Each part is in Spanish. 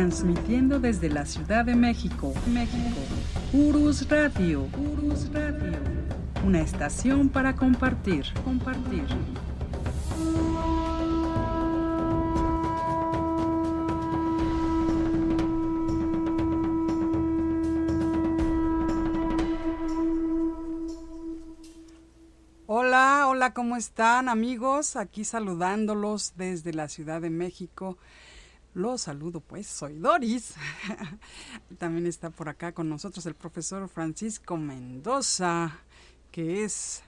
Transmitiendo desde la Ciudad de México, Urus Radio, una estación para compartir. Hola, ¿cómo están, amigos? Aquí saludándolos desde la Ciudad de México. Los saludo, pues, soy Doris. También está por acá con nosotros el profesor Francisco Mendoza, que es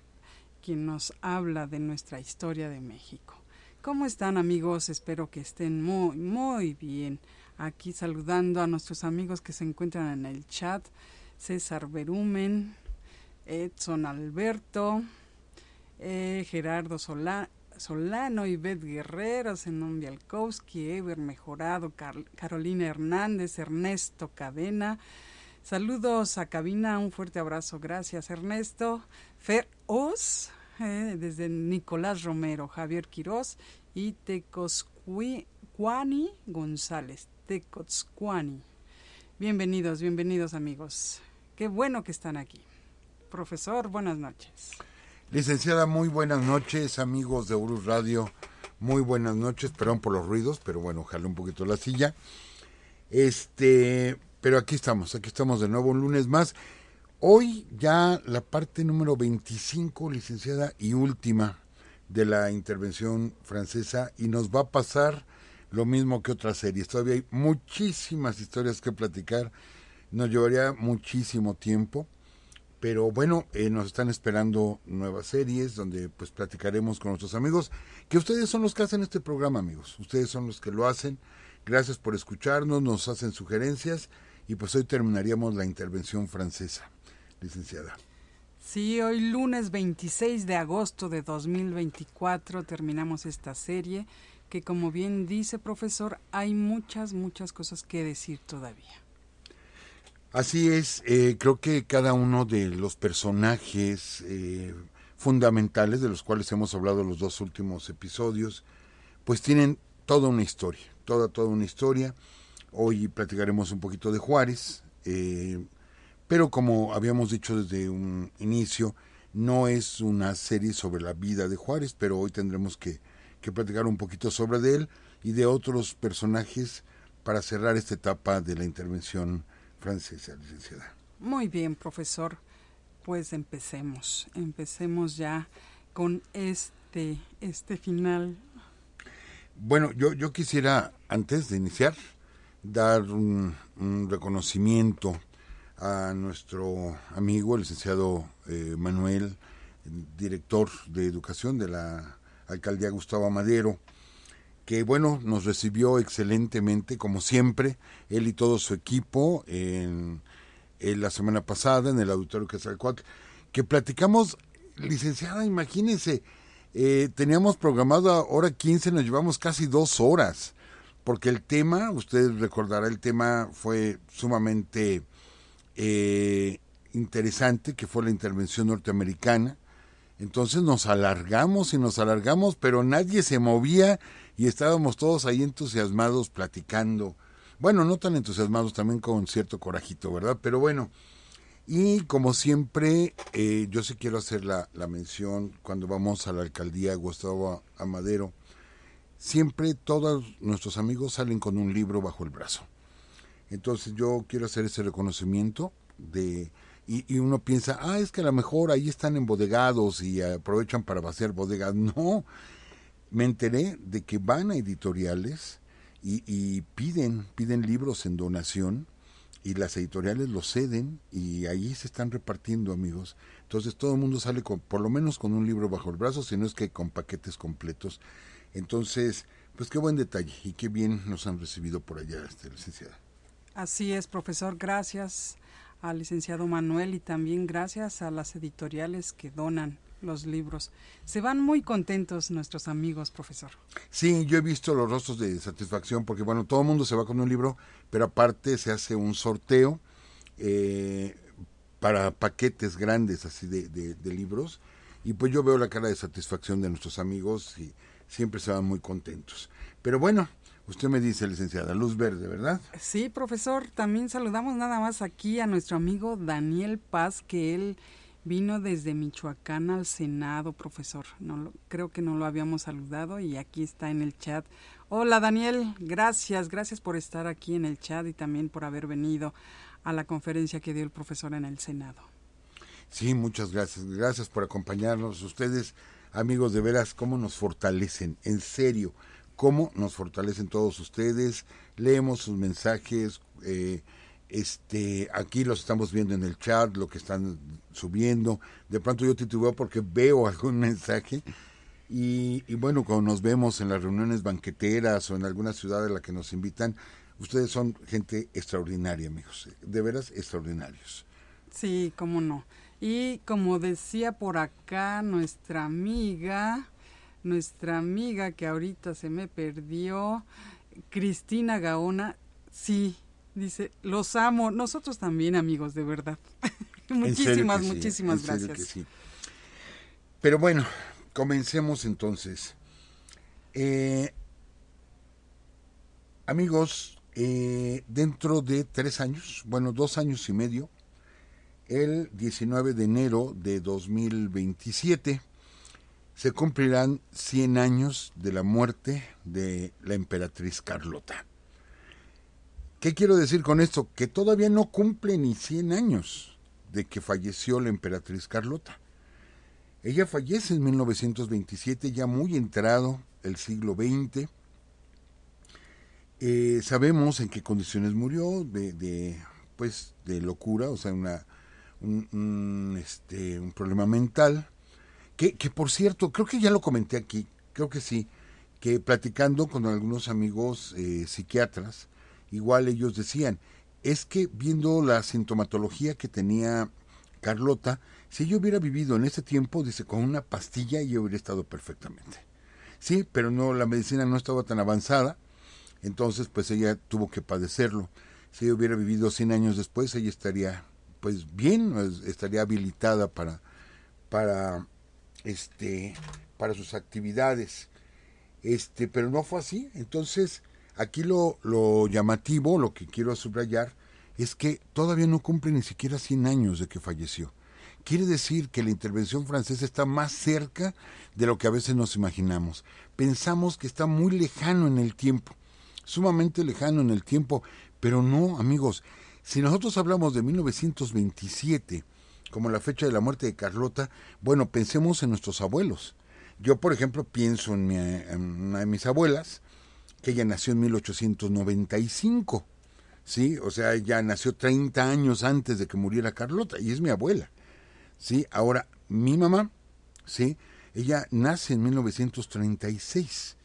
quien nos habla de nuestra historia de México. ¿Cómo están, amigos? Espero que estén muy bien. Aquí saludando a nuestros amigos que se encuentran en el chat. César Berumen, Edson Alberto, Gerardo Solano, Ivette Guerrero, Zenón Bialkowski, Eber Mejorado, Carolina Hernández, Ernesto Cadena. Saludos a cabina, un fuerte abrazo, gracias Ernesto. Fer Oz, desde Nicolás Romero, Javier Quirós y Tecozcuani González. Tecozcuani. Bienvenidos amigos. Qué bueno que están aquí. Profesor, buenas noches. Licenciada, muy buenas noches, amigos de Urus Radio, muy buenas noches, perdón por los ruidos, pero bueno, ojalá un poquito la silla. Pero aquí estamos de nuevo un lunes más. Hoy ya la parte número 25, licenciada, y última de la intervención francesa, y nos va a pasar lo mismo que otras series. Todavía hay muchísimas historias que platicar, nos llevaría muchísimo tiempo. Pero bueno, nos están esperando nuevas series donde pues platicaremos con nuestros amigos, que ustedes son los que hacen este programa, amigos. Ustedes son los que lo hacen. Gracias por escucharnos, nos hacen sugerencias y pues hoy terminaríamos la intervención francesa, licenciada. Sí, hoy lunes 26 de agosto de 2024 terminamos esta serie que, como bien dice profesor, hay muchas cosas que decir todavía. Así es, creo que cada uno de los personajes fundamentales de los cuales hemos hablado en los dos últimos episodios, pues tienen toda una historia, toda una historia. Hoy platicaremos un poquito de Juárez, pero como habíamos dicho desde un inicio, no es una serie sobre la vida de Juárez, pero hoy tendremos que platicar un poquito sobre él y de otros personajes para cerrar esta etapa de la intervención francesa, licenciada. Muy bien, profesor. Pues empecemos ya con este final. Bueno, yo quisiera, antes de iniciar, dar un reconocimiento a nuestro amigo, el licenciado Manuel, director de educación de la alcaldía Gustavo Amadero, que bueno, nos recibió excelentemente, como siempre, él y todo su equipo, en la semana pasada, en el auditorio Quetzalcóatl, que platicamos, licenciada, imagínense, teníamos programado a hora 15, nos llevamos casi 2 horas, porque el tema, usted recordará, el tema fue sumamente interesante, que fue la intervención norteamericana. Entonces nos alargamos, pero nadie se movía y estábamos todos ahí entusiasmados platicando. Bueno, no tan entusiasmados, también con cierto corajito, ¿verdad? Pero bueno, y como siempre, yo sí quiero hacer la mención cuando vamos a la alcaldía Gustavo Amadero. Siempre todos nuestros amigos salen con un libro bajo el brazo. Entonces yo quiero hacer ese reconocimiento de... Y uno piensa, es que a lo mejor ahí están embodegados y aprovechan para vaciar bodegas. No, me enteré de que van a editoriales y piden libros en donación y las editoriales los ceden y ahí se están repartiendo, amigos. Entonces todo el mundo sale por lo menos con un libro bajo el brazo, si no es que con paquetes completos. Entonces, pues qué buen detalle y qué bien nos han recibido por allá, licenciada. Así es, profesor, gracias al licenciado Manuel y también gracias a las editoriales que donan los libros. Se van muy contentos nuestros amigos, profesor. Sí, yo he visto los rostros de satisfacción porque, bueno, todo el mundo se va con un libro, pero aparte se hace un sorteo para paquetes grandes así de libros y pues yo veo la cara de satisfacción de nuestros amigos y siempre se van muy contentos. Pero bueno, Usted me dice, licenciada, luz verde, ¿verdad? Sí, profesor, también saludamos nada más aquí a nuestro amigo Daniel Paz, que él vino desde Michoacán al Senado, profesor. Creo que no lo habíamos saludado y aquí está en el chat. Hola, Daniel, gracias por estar aquí en el chat y también por haber venido a la conferencia que dio el profesor en el Senado. Sí, muchas gracias por acompañarnos. Ustedes, amigos, de veras, cómo nos fortalecen, en serio, cómo nos fortalecen todos ustedes. Leemos sus mensajes, aquí los estamos viendo en el chat, lo que están subiendo. De pronto yo titubeo porque veo algún mensaje y bueno, cuando nos vemos en las reuniones banqueteras o en alguna ciudad a la que nos invitan, ustedes son gente extraordinaria, amigos, de veras extraordinarios. Sí, cómo no. Y como decía por acá nuestra amiga que ahorita se me perdió, Cristina Gaona, sí, dice, los amo, nosotros también, amigos, de verdad. muchísimas gracias. Que sí. Pero bueno, comencemos entonces. Amigos, dentro de 3 años, 2 años y medio, el 19 de enero de 2027, se cumplirán 100 años de la muerte de la emperatriz Carlota. ¿Qué quiero decir con esto? Que todavía no cumple ni 100 años de que falleció la emperatriz Carlota. Ella fallece en 1927, ya muy entrado el siglo XX. Sabemos en qué condiciones murió, de locura, o sea, un problema mental. Que por cierto, creo que ya lo comenté aquí, creo que sí, que platicando con algunos amigos psiquiatras, igual ellos decían, es que viendo la sintomatología que tenía Carlota, si ella hubiera vivido en ese tiempo, dice, con una pastilla, ella hubiera estado perfectamente. Sí, pero no, la medicina no estaba tan avanzada, entonces pues ella tuvo que padecerlo. Si ella hubiera vivido 100 años después, ella estaría pues bien, estaría habilitada para sus actividades. Pero no fue así. Entonces, aquí lo llamativo, lo que quiero subrayar, es que todavía no cumple ni siquiera 100 años de que falleció. Quiere decir que la intervención francesa está más cerca de lo que a veces nos imaginamos. Pensamos que está muy lejano en el tiempo, sumamente lejano en el tiempo, pero no, amigos. Si nosotros hablamos de 1927, como la fecha de la muerte de Carlota, bueno, pensemos en nuestros abuelos. Yo, por ejemplo, pienso en una de mis abuelas, que ella nació en 1895, ¿sí? O sea, ella nació 30 años antes de que muriera Carlota, y es mi abuela, ¿sí? Ahora, mi mamá, ¿sí? Ella nace en 1936,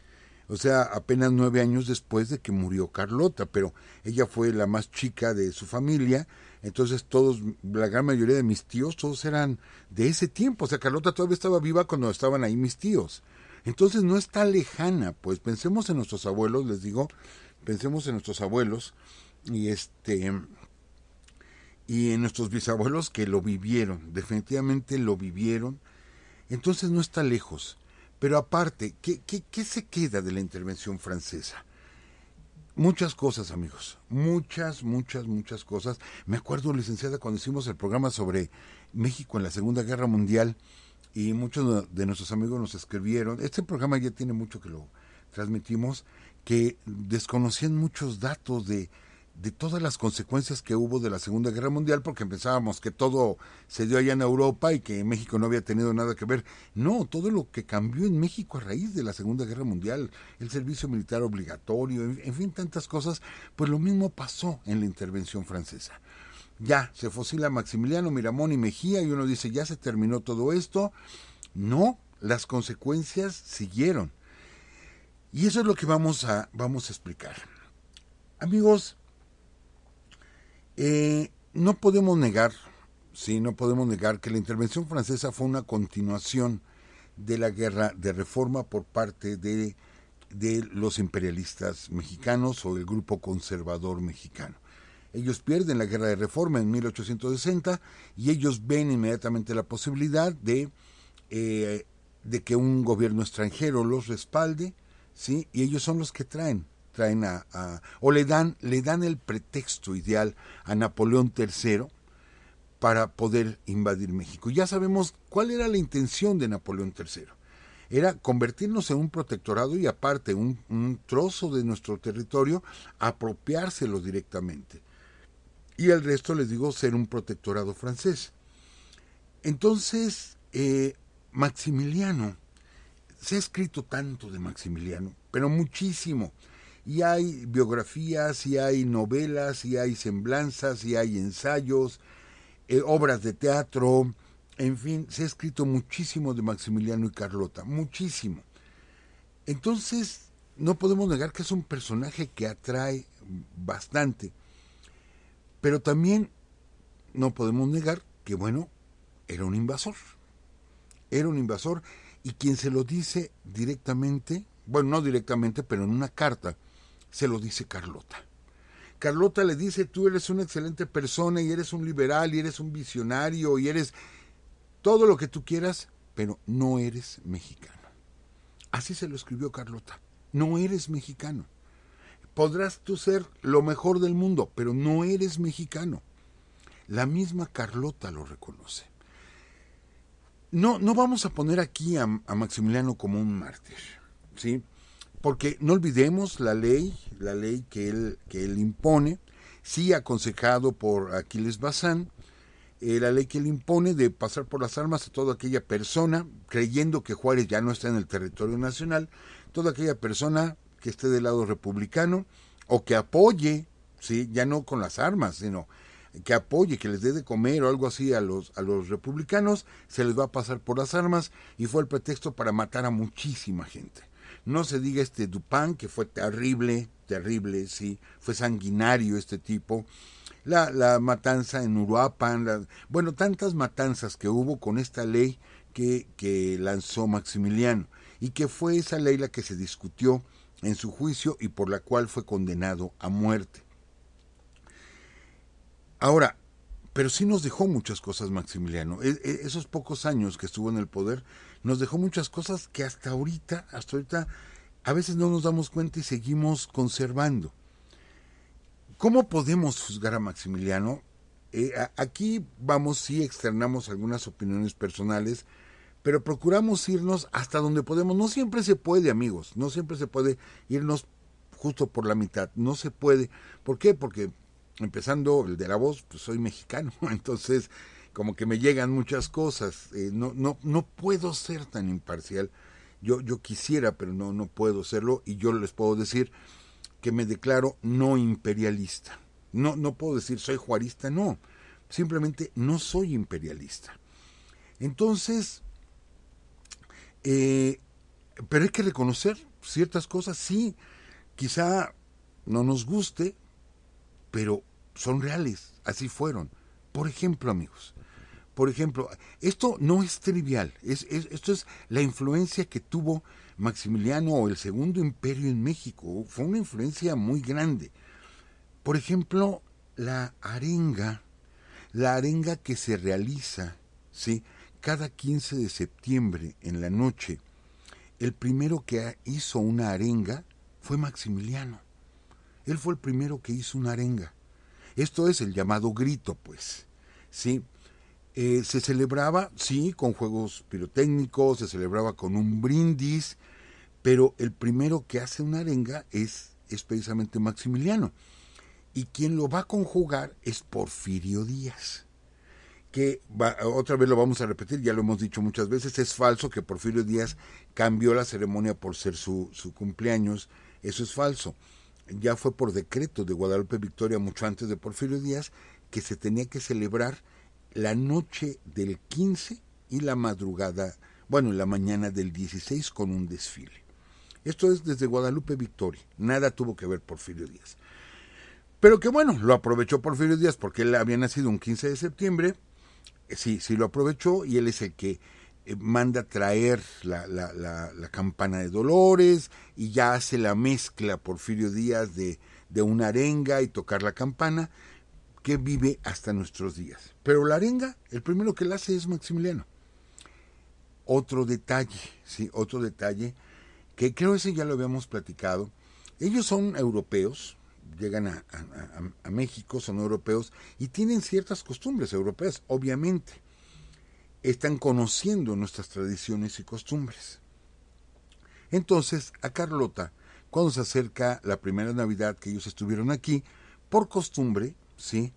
o sea, apenas 9 años después de que murió Carlota, pero ella fue la más chica de su familia. Entonces todos, la gran mayoría de mis tíos, todos eran de ese tiempo. O sea, Carlota todavía estaba viva cuando estaban ahí mis tíos. Entonces no está lejana, pues pensemos en nuestros abuelos, les digo, pensemos en nuestros abuelos y y en nuestros bisabuelos que lo vivieron, definitivamente lo vivieron. Entonces no está lejos. Pero aparte, ¿qué se queda de la intervención francesa? Muchas cosas, amigos, muchas cosas. Me acuerdo, licenciada, cuando hicimos el programa sobre México en la Segunda Guerra Mundial y muchos de nuestros amigos nos escribieron, este programa ya tiene mucho que lo transmitimos, que desconocían muchos datos de todas las consecuencias que hubo de la Segunda Guerra Mundial, porque pensábamos que todo se dio allá en Europa y que México no había tenido nada que ver. No, todo lo que cambió en México a raíz de la Segunda Guerra Mundial, el servicio militar obligatorio, en fin, tantas cosas, pues lo mismo pasó en la intervención francesa. Ya, se fusila Maximiliano, Miramón y Mejía y uno dice, ya se terminó todo esto. No, las consecuencias siguieron. Y eso es lo que vamos a explicar. Amigos, no podemos negar que la intervención francesa fue una continuación de la guerra de reforma por parte de los imperialistas mexicanos o el grupo conservador mexicano. Ellos pierden la guerra de reforma en 1860 y ellos ven inmediatamente la posibilidad de que un gobierno extranjero los respalde, ¿sí? Y ellos son los que traen traen o le dan el pretexto ideal a Napoleón III para poder invadir México. Ya sabemos cuál era la intención de Napoleón III. Era convertirnos en un protectorado y aparte un trozo de nuestro territorio, apropiárselo directamente. Y el resto, les digo, ser un protectorado francés. Entonces, Maximiliano, se ha escrito tanto de Maximiliano, pero muchísimo. Y hay biografías, y hay novelas, y hay semblanzas, y hay ensayos, obras de teatro, en fin, se ha escrito muchísimo de Maximiliano y Carlota, muchísimo. Entonces, no podemos negar que es un personaje que atrae bastante, pero también no podemos negar que, bueno, era un invasor, y quien se lo dice directamente, bueno, no directamente, pero en una carta, se lo dice Carlota. Carlota le dice, tú eres una excelente persona y eres un liberal y eres un visionario y eres todo lo que tú quieras, pero no eres mexicano. Así se lo escribió Carlota. No eres mexicano. Podrás tú ser lo mejor del mundo, pero no eres mexicano. La misma Carlota lo reconoce. No vamos a poner aquí a Maximiliano como un mártir, ¿sí? Porque no olvidemos la ley que él impone, sí aconsejado por Aquiles Bazán, la ley que él impone de pasar por las armas a toda aquella persona, creyendo que Juárez ya no está en el territorio nacional, toda aquella persona que esté del lado republicano o que apoye, ¿sí? Ya no con las armas, sino que apoye, que les dé de comer o algo así a los republicanos, se les va a pasar por las armas, y fue el pretexto para matar a muchísima gente. No se diga Dupin, que fue terrible, sí, fue sanguinario este tipo. La matanza en Uruapan, bueno, tantas matanzas que hubo con esta ley que lanzó Maximiliano, y que fue esa ley la que se discutió en su juicio y por la cual fue condenado a muerte. Ahora, pero sí nos dejó muchas cosas Maximiliano. Esos pocos años que estuvo en el poder nos dejó muchas cosas que hasta ahorita a veces no nos damos cuenta y seguimos conservando. ¿Cómo podemos juzgar a Maximiliano? Aquí sí externamos algunas opiniones personales, pero procuramos irnos hasta donde podemos. No siempre se puede, amigos, no siempre se puede irnos justo por la mitad, no se puede. ¿Por qué? Porque empezando el de la voz, pues soy mexicano, entonces como que me llegan muchas cosas, no puedo ser tan imparcial. Yo quisiera, pero no puedo serlo, y yo les puedo decir que me declaro no imperialista. No puedo decir soy juarista, no, simplemente no soy imperialista. Entonces, pero hay que reconocer ciertas cosas, sí, quizá no nos guste, pero son reales, así fueron. Por ejemplo, amigos, esto no es trivial, esto es la influencia que tuvo Maximiliano o el Segundo Imperio en México. Fue una influencia muy grande. Por ejemplo, la arenga que se realiza, ¿sí?, cada 15 de septiembre en la noche. El primero que hizo una arenga fue Maximiliano. Él fue el primero que hizo una arenga. Esto es el llamado grito, pues, ¿sí? Se celebraba, sí, con juegos pirotécnicos, se celebraba con un brindis, pero el primero que hace una arenga es precisamente Maximiliano. Y quien lo va a conjugar es Porfirio Díaz, que otra vez lo vamos a repetir, ya lo hemos dicho muchas veces, es falso que Porfirio Díaz cambió la ceremonia por ser su cumpleaños, eso es falso. Ya fue por decreto de Guadalupe Victoria mucho antes de Porfirio Díaz que se tenía que celebrar la noche del 15 y la madrugada, la mañana del 16 con un desfile. Esto es desde Guadalupe Victoria, nada tuvo que ver Porfirio Díaz. Pero que lo aprovechó Porfirio Díaz porque él había nacido un 15 de septiembre, sí lo aprovechó, y él es el que manda traer la campana de Dolores, y ya hace la mezcla Porfirio Díaz de una arenga y tocar la campana, que vive hasta nuestros días. Pero la arenga, el primero que la hace es Maximiliano. Otro detalle, que creo ese ya lo habíamos platicado, Ellos son europeos, llegan a México, son europeos y tienen ciertas costumbres europeas, obviamente. Están conociendo nuestras tradiciones y costumbres. Entonces, a Carlota, cuando se acerca la primera Navidad que ellos estuvieron aquí, por costumbre, ¿sí?,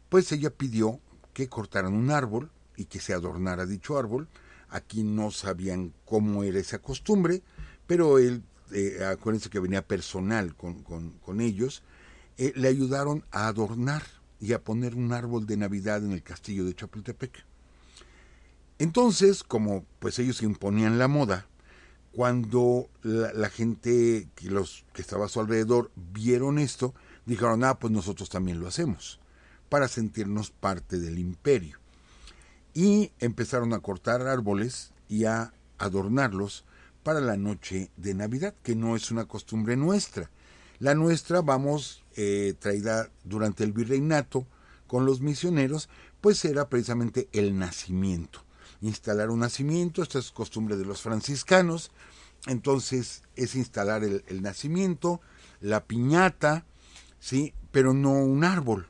pues ella pidió que cortaran un árbol y que se adornara dicho árbol. Aquí no sabían cómo era esa costumbre, pero él, acuérdense que venía personal con ellos, le ayudaron a adornar y a poner un árbol de Navidad en el castillo de Chapultepec. Entonces, como pues ellos imponían la moda, cuando la gente que estaba a su alrededor vieron esto, dijeron, pues nosotros también lo hacemos, para sentirnos parte del imperio. Y empezaron a cortar árboles y a adornarlos para la noche de Navidad, que no es una costumbre nuestra. La nuestra, traída durante el virreinato con los misioneros, pues era precisamente el nacimiento. Instalar un nacimiento, esta es costumbre de los franciscanos, entonces es instalar el nacimiento, la piñata, ¿sí?, pero no un árbol.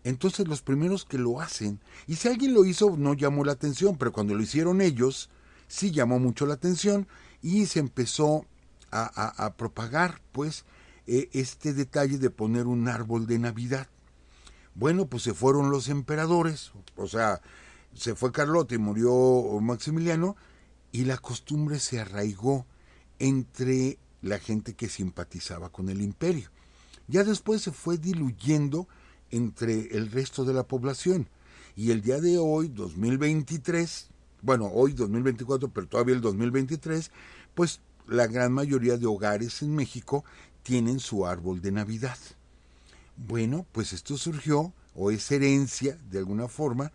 Entonces los primeros que lo hacen, y si alguien lo hizo no llamó la atención, pero cuando lo hicieron ellos, sí llamó mucho la atención y se empezó a propagar pues este detalle de poner un árbol de Navidad. Bueno, pues se fueron los emperadores, o sea, se fue Carlota y murió Maximiliano, y la costumbre se arraigó entre la gente que simpatizaba con el imperio. Ya después se fue diluyendo entre el resto de la población. Y el día de hoy, 2023, bueno, hoy 2024, pero todavía el 2023, pues la gran mayoría de hogares en México tienen su árbol de Navidad. Bueno, pues esto surgió, o es herencia, de alguna forma,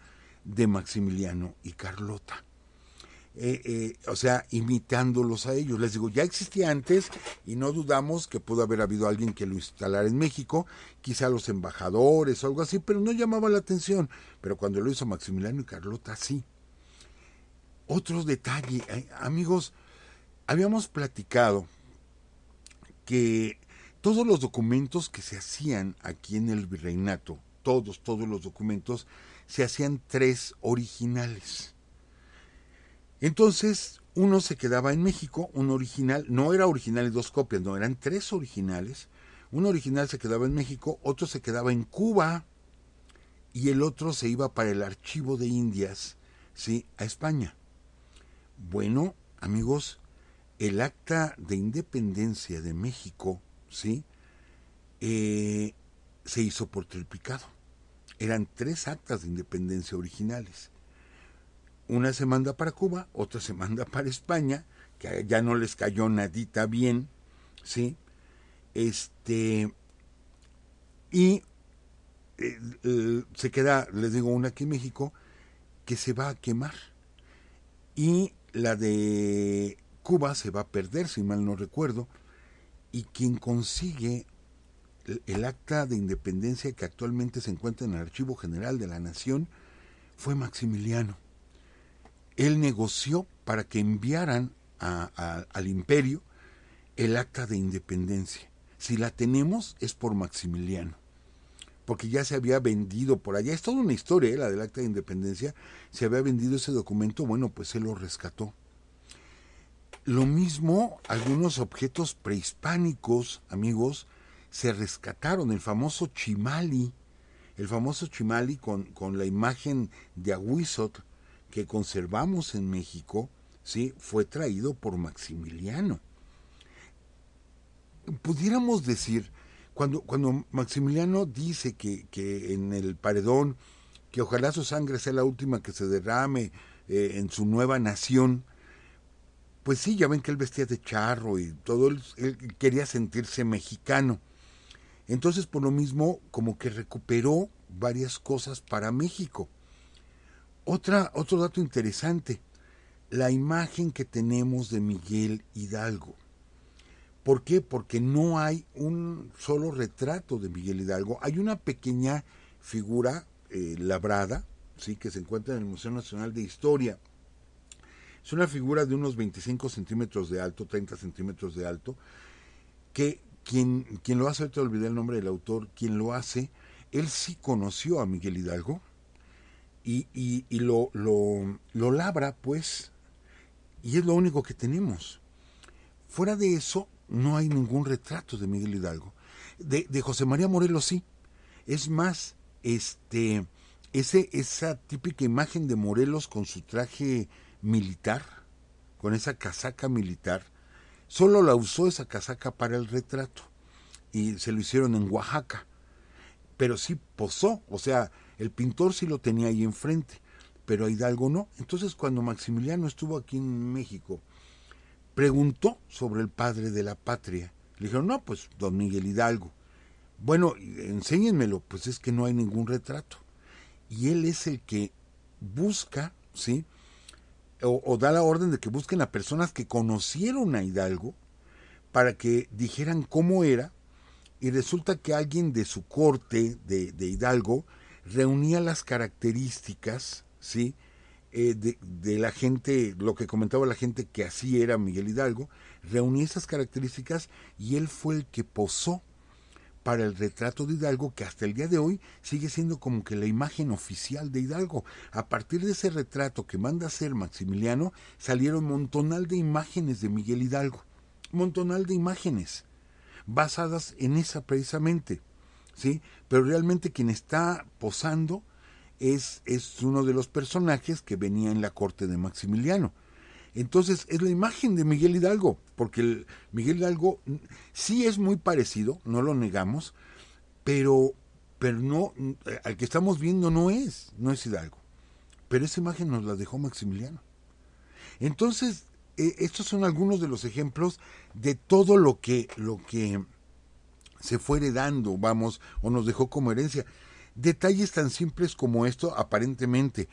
de Maximiliano y Carlota. O sea, imitándolos a ellos. Les digo, ya existía antes y no dudamos que pudo haber habido alguien que lo instalara en México, quizá los embajadores o algo así, pero no llamaba la atención. Pero cuando lo hizo Maximiliano y Carlota, sí. Otro detalle, amigos, habíamos platicado que todos los documentos que se hacían aquí en el virreinato, todos los documentos, se hacían 3 originales. Entonces, uno se quedaba en México, un original, no era original y 2 copias, no, eran 3 originales. Un original se quedaba en México, otro se quedaba en Cuba y el otro se iba para el archivo de Indias, ¿sí?, a España. Bueno, amigos, el acta de independencia de México, ¿sí?, se hizo por triplicado. Eran 3 actas de independencia originales. Una se manda para Cuba, otra se manda para España, que ya no les cayó nadita bien, ¿sí? Y se queda, les digo, una aquí en México, que se va a quemar. Y la de Cuba se va a perder, si mal no recuerdo, y quien consigue el acta de independencia que actualmente se encuentra en el Archivo General de la Nación fue Maximiliano. Él negoció para que enviaran al imperio el acta de independencia. Si la tenemos es por Maximiliano, porque ya se había vendido por allá. Es toda una historia, la del acta de independencia. Se había vendido ese documento, bueno, pues él lo rescató. Lo mismo, algunos objetos prehispánicos, amigos, se rescataron. El famoso chimali con la imagen de Ahuizotl que conservamos en México, ¿sí?, fue traído por Maximiliano. Pudiéramos decir, cuando Maximiliano dice que en el paredón, que ojalá su sangre sea la última que se derrame en su nueva nación, pues sí, ya ven que él vestía de charro y todo, él quería sentirse mexicano. Entonces, por lo mismo, como que recuperó varias cosas para México. Otro dato interesante, la imagen que tenemos de Miguel Hidalgo. ¿Por qué? Porque no hay un solo retrato de Miguel Hidalgo. Hay una pequeña figura labrada, ¿sí?, que se encuentra en el Museo Nacional de Historia. Es una figura de unos 25 centímetros de alto, 30 centímetros de alto, que quien lo hace, ahorita olvidé el nombre del autor, quien lo hace, él sí conoció a Miguel Hidalgo y lo labra, pues, y es lo único que tenemos. Fuera de eso, no hay ningún retrato de Miguel Hidalgo. De José María Morelos sí. Es más, esa típica imagen de Morelos con su traje militar, con esa casaca militar, solo la usó esa casaca para el retrato y se lo hicieron en Oaxaca, pero sí posó, o sea, el pintor sí lo tenía ahí enfrente, pero a Hidalgo no. Entonces cuando Maximiliano estuvo aquí en México, preguntó sobre el padre de la patria. Le dijeron, no, pues don Miguel Hidalgo. Bueno, enséñenmelo, pues es que no hay ningún retrato. Y él es el que busca, ¿sí? O da la orden de que busquen a personas que conocieron a Hidalgo para que dijeran cómo era, y resulta que alguien de su corte, de Hidalgo, reunía las características, ¿sí? De la gente, lo que comentaba la gente que así era Miguel Hidalgo, reunía esas características y él fue el que posó para el retrato de Hidalgo, que hasta el día de hoy sigue siendo como que la imagen oficial de Hidalgo. A partir de ese retrato que manda hacer Maximiliano, salieron montonal de imágenes de Miguel Hidalgo, montonal de imágenes basadas en esa precisamente, ¿sí? Pero realmente quien está posando es uno de los personajes que venía en la corte de Maximiliano. Entonces es la imagen de Miguel Hidalgo, porque Miguel Hidalgo sí es muy parecido, no lo negamos, pero no, al que estamos viendo no es Hidalgo. Pero esa imagen nos la dejó Maximiliano. Entonces, estos son algunos de los ejemplos de todo lo que se fue heredando, vamos, o nos dejó como herencia. Detalles tan simples como esto, aparentemente.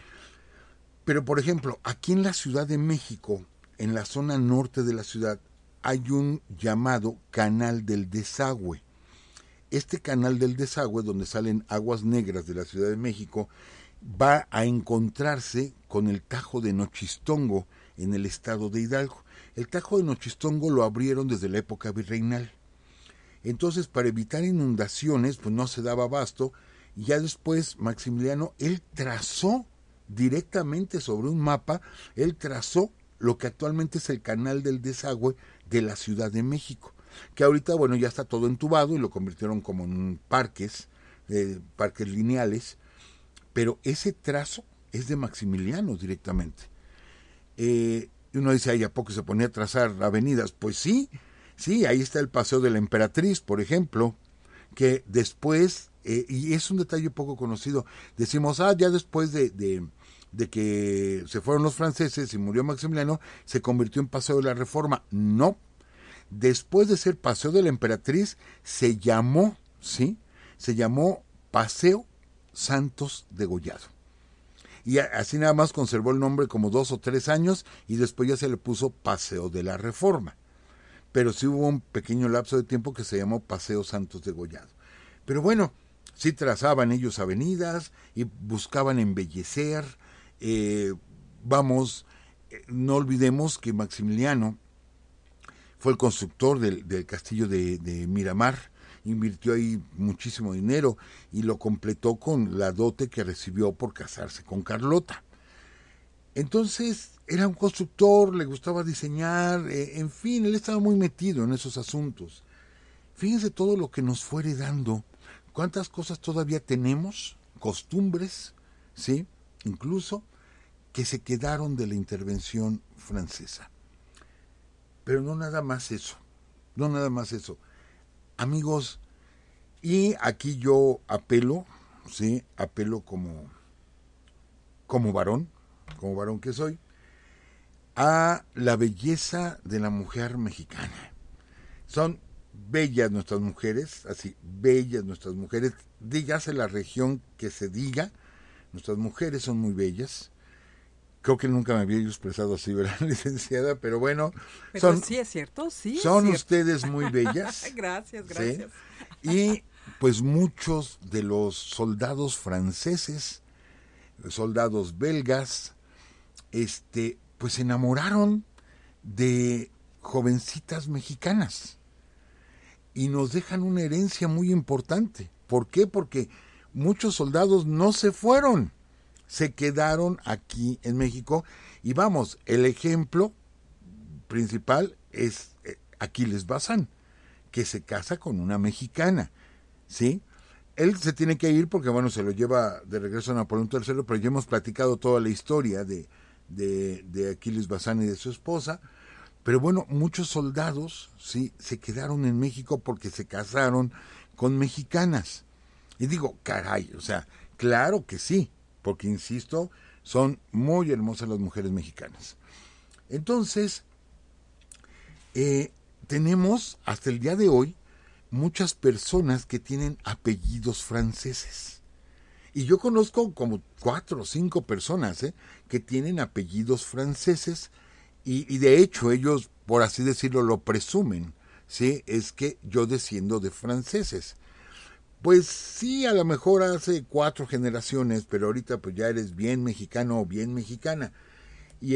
Pero, por ejemplo, aquí en la Ciudad de México, en la zona norte de la ciudad, hay un llamado Canal del Desagüe. Este Canal del Desagüe, donde salen aguas negras de la Ciudad de México, va a encontrarse con el Tajo de Nochistongo en el estado de Hidalgo. El Tajo de Nochistongo lo abrieron desde la época virreinal. Entonces, para evitar inundaciones, pues no se daba abasto, y ya después Maximiliano, él trazó directamente sobre un mapa, él trazó lo que actualmente es el Canal del Desagüe de la Ciudad de México, que ahorita, bueno, ya está todo entubado y lo convirtieron como en parques, parques lineales, pero ese trazo es de Maximiliano directamente. Y uno dice, ay, ¿a poco se ponía a trazar avenidas? Pues sí, ahí está el Paseo de la Emperatriz, por ejemplo, que después, y es un detalle poco conocido, decimos, ya después de que se fueron los franceses y murió Maximiliano, se convirtió en Paseo de la Reforma. No, después de ser Paseo de la Emperatriz, se llamó Paseo Santos Degollado. Y así nada más conservó el nombre como 2 o 3 años y después ya se le puso Paseo de la Reforma. Pero sí hubo un pequeño lapso de tiempo que se llamó Paseo Santos Degollado. Pero bueno, sí trazaban ellos avenidas y buscaban embellecer. No olvidemos que Maximiliano fue el constructor del castillo de Miramar, invirtió ahí muchísimo dinero y lo completó con la dote que recibió por casarse con Carlota. Entonces era un constructor, le gustaba diseñar, en fin, él estaba muy metido en esos asuntos. Fíjense todo lo que nos fue heredando, cuántas cosas todavía tenemos, costumbres, ¿sí? Incluso que se quedaron de la intervención francesa. Pero no nada más eso, Amigos, y aquí yo apelo, ¿sí? Apelo como varón que soy, a la belleza de la mujer mexicana. Son bellas nuestras mujeres, así, bellas nuestras mujeres, dígase la región que se diga, nuestras mujeres son muy bellas. Creo que nunca me había expresado así, ¿verdad, licenciada? Pero bueno, pero sí es cierto, sí son es cierto. Ustedes muy bellas. Gracias. ¿Sí? Y pues muchos de los soldados franceses, soldados belgas, pues se enamoraron de jovencitas mexicanas. y nos dejan una herencia muy importante. ¿Por qué? Porque muchos soldados no se fueron, se quedaron aquí en México. Y vamos, el ejemplo principal es Aquiles Bazán, que se casa con una mexicana, ¿sí? Él se tiene que ir porque, bueno, se lo lleva de regreso a Napoleón III, pero ya hemos platicado toda la historia de Aquiles Bazán y de su esposa. Pero bueno, muchos soldados, sí, se quedaron en México porque se casaron con mexicanas. Y digo, caray, o sea, claro que sí, porque insisto, son muy hermosas las mujeres mexicanas. Entonces, tenemos hasta el día de hoy muchas personas que tienen apellidos franceses. Y yo conozco como 4 o 5 personas que tienen apellidos franceses y de hecho ellos, por así decirlo, lo presumen. ¿Sí? Es que yo desciendo de franceses. Pues sí, a lo mejor hace 4 generaciones, pero ahorita pues ya eres bien mexicano o bien mexicana. Y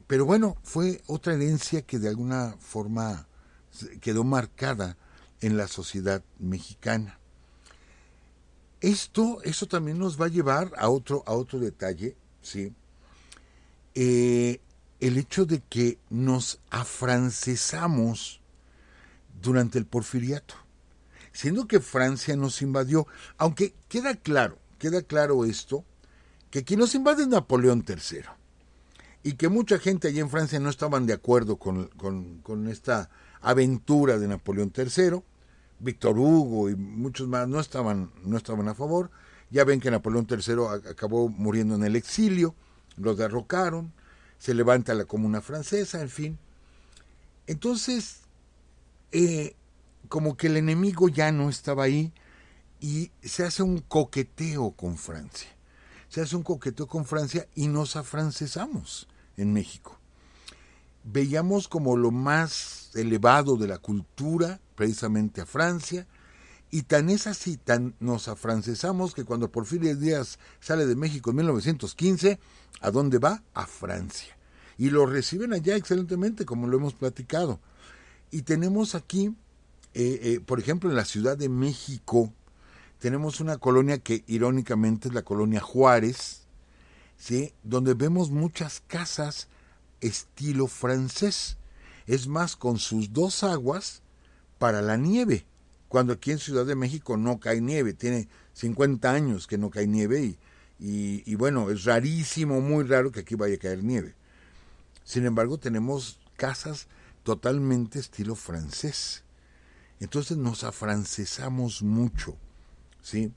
pero bueno, fue otra herencia que de alguna forma quedó marcada en la sociedad mexicana. Eso también nos va a llevar a otro detalle, ¿sí? El hecho de que nos afrancesamos durante el Porfiriato, siendo que Francia nos invadió, aunque queda claro esto, que quien nos invade es Napoleón III, y que mucha gente allí en Francia no estaban de acuerdo con esta aventura de Napoleón III. Víctor Hugo y muchos más no estaban a favor. Ya ven que Napoleón III acabó muriendo en el exilio, lo derrocaron, se levanta la Comuna Francesa, en fin. Entonces, como que el enemigo ya no estaba ahí y se hace un coqueteo con Francia. Se hace un coqueteo con Francia y nos afrancesamos en México. Veíamos como lo más elevado de la cultura precisamente a Francia, y tan es así, tan nos afrancesamos que cuando Porfirio Díaz sale de México en 1915, ¿a dónde va? A Francia. Y lo reciben allá excelentemente, como lo hemos platicado. Y tenemos aquí, por ejemplo, en la Ciudad de México, tenemos una colonia que irónicamente es la colonia Juárez, ¿sí? Donde vemos muchas casas estilo francés. Es más, con sus 2 aguas para la nieve, cuando aquí en Ciudad de México no cae nieve, tiene 50 años que no cae nieve y bueno, es rarísimo, muy raro que aquí vaya a caer nieve. Sin embargo, tenemos casas totalmente estilo francés. Entonces nos afrancesamos mucho, ¿sí?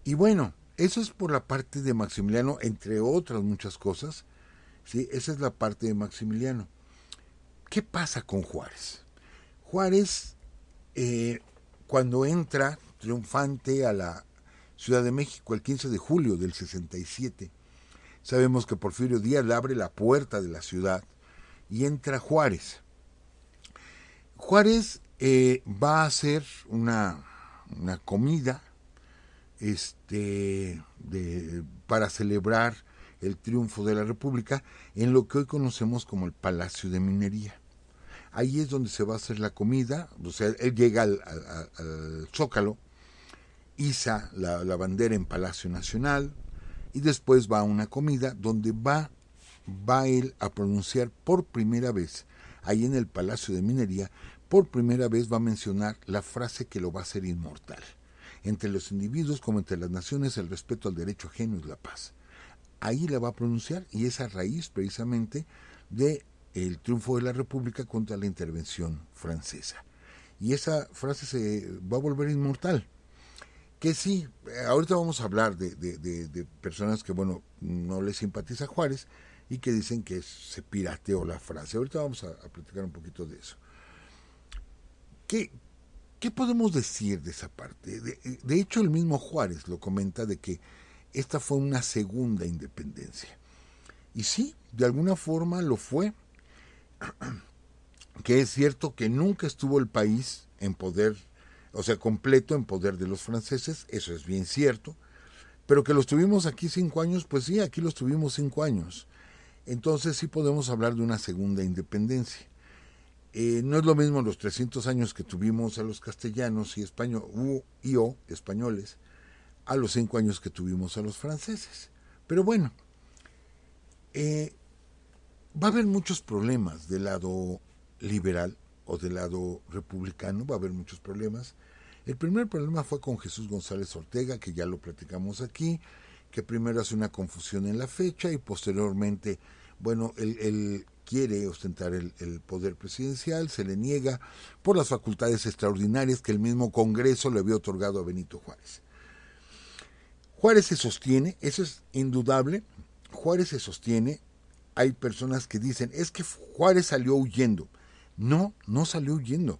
Y bueno, eso es por la parte de Maximiliano, entre otras muchas cosas, ¿sí? Esa es la parte de Maximiliano. ¿Qué pasa con Juárez? Juárez, cuando entra triunfante a la Ciudad de México el 15 de julio del 67, sabemos que Porfirio Díaz le abre la puerta de la ciudad y entra Juárez. Juárez va a hacer una comida para celebrar el triunfo de la República en lo que hoy conocemos como el Palacio de Minería. Ahí es donde se va a hacer la comida, o sea, él llega al Zócalo, iza la bandera en Palacio Nacional y después va a una comida donde va él a pronunciar por primera vez, ahí en el Palacio de Minería, por primera vez va a mencionar la frase que lo va a hacer inmortal. Entre los individuos como entre las naciones, el respeto al derecho ajeno es la paz. Ahí la va a pronunciar y es a raíz precisamente de el triunfo de la República contra la intervención francesa. Y esa frase se va a volver inmortal. Que sí, ahorita vamos a hablar de personas que, bueno, no les simpatiza Juárez y que dicen que se pirateó la frase. Ahorita vamos a platicar un poquito de eso. ¿Qué podemos decir de esa parte? De hecho, el mismo Juárez lo comenta de que esta fue una segunda independencia. Y sí, de alguna forma lo fue. Que es cierto que nunca estuvo el país en poder, o sea, completo en poder de los franceses, eso es bien cierto, pero que los tuvimos aquí 5 años, pues sí, aquí los tuvimos 5 años. Entonces sí podemos hablar de una segunda independencia. No es lo mismo los 300 años que tuvimos a los castellanos y españoles a los 5 años que tuvimos a los franceses. Pero bueno, va a haber muchos problemas del lado liberal o del lado republicano, va a haber muchos problemas. El primer problema fue con Jesús González Ortega, que ya lo platicamos aquí, que primero hace una confusión en la fecha y posteriormente, bueno, él quiere ostentar el poder presidencial, se le niega por las facultades extraordinarias que el mismo Congreso le había otorgado a Benito Juárez. Juárez se sostiene, eso es indudable, Juárez se sostiene. Hay personas que dicen, es que Juárez salió huyendo. No, no salió huyendo.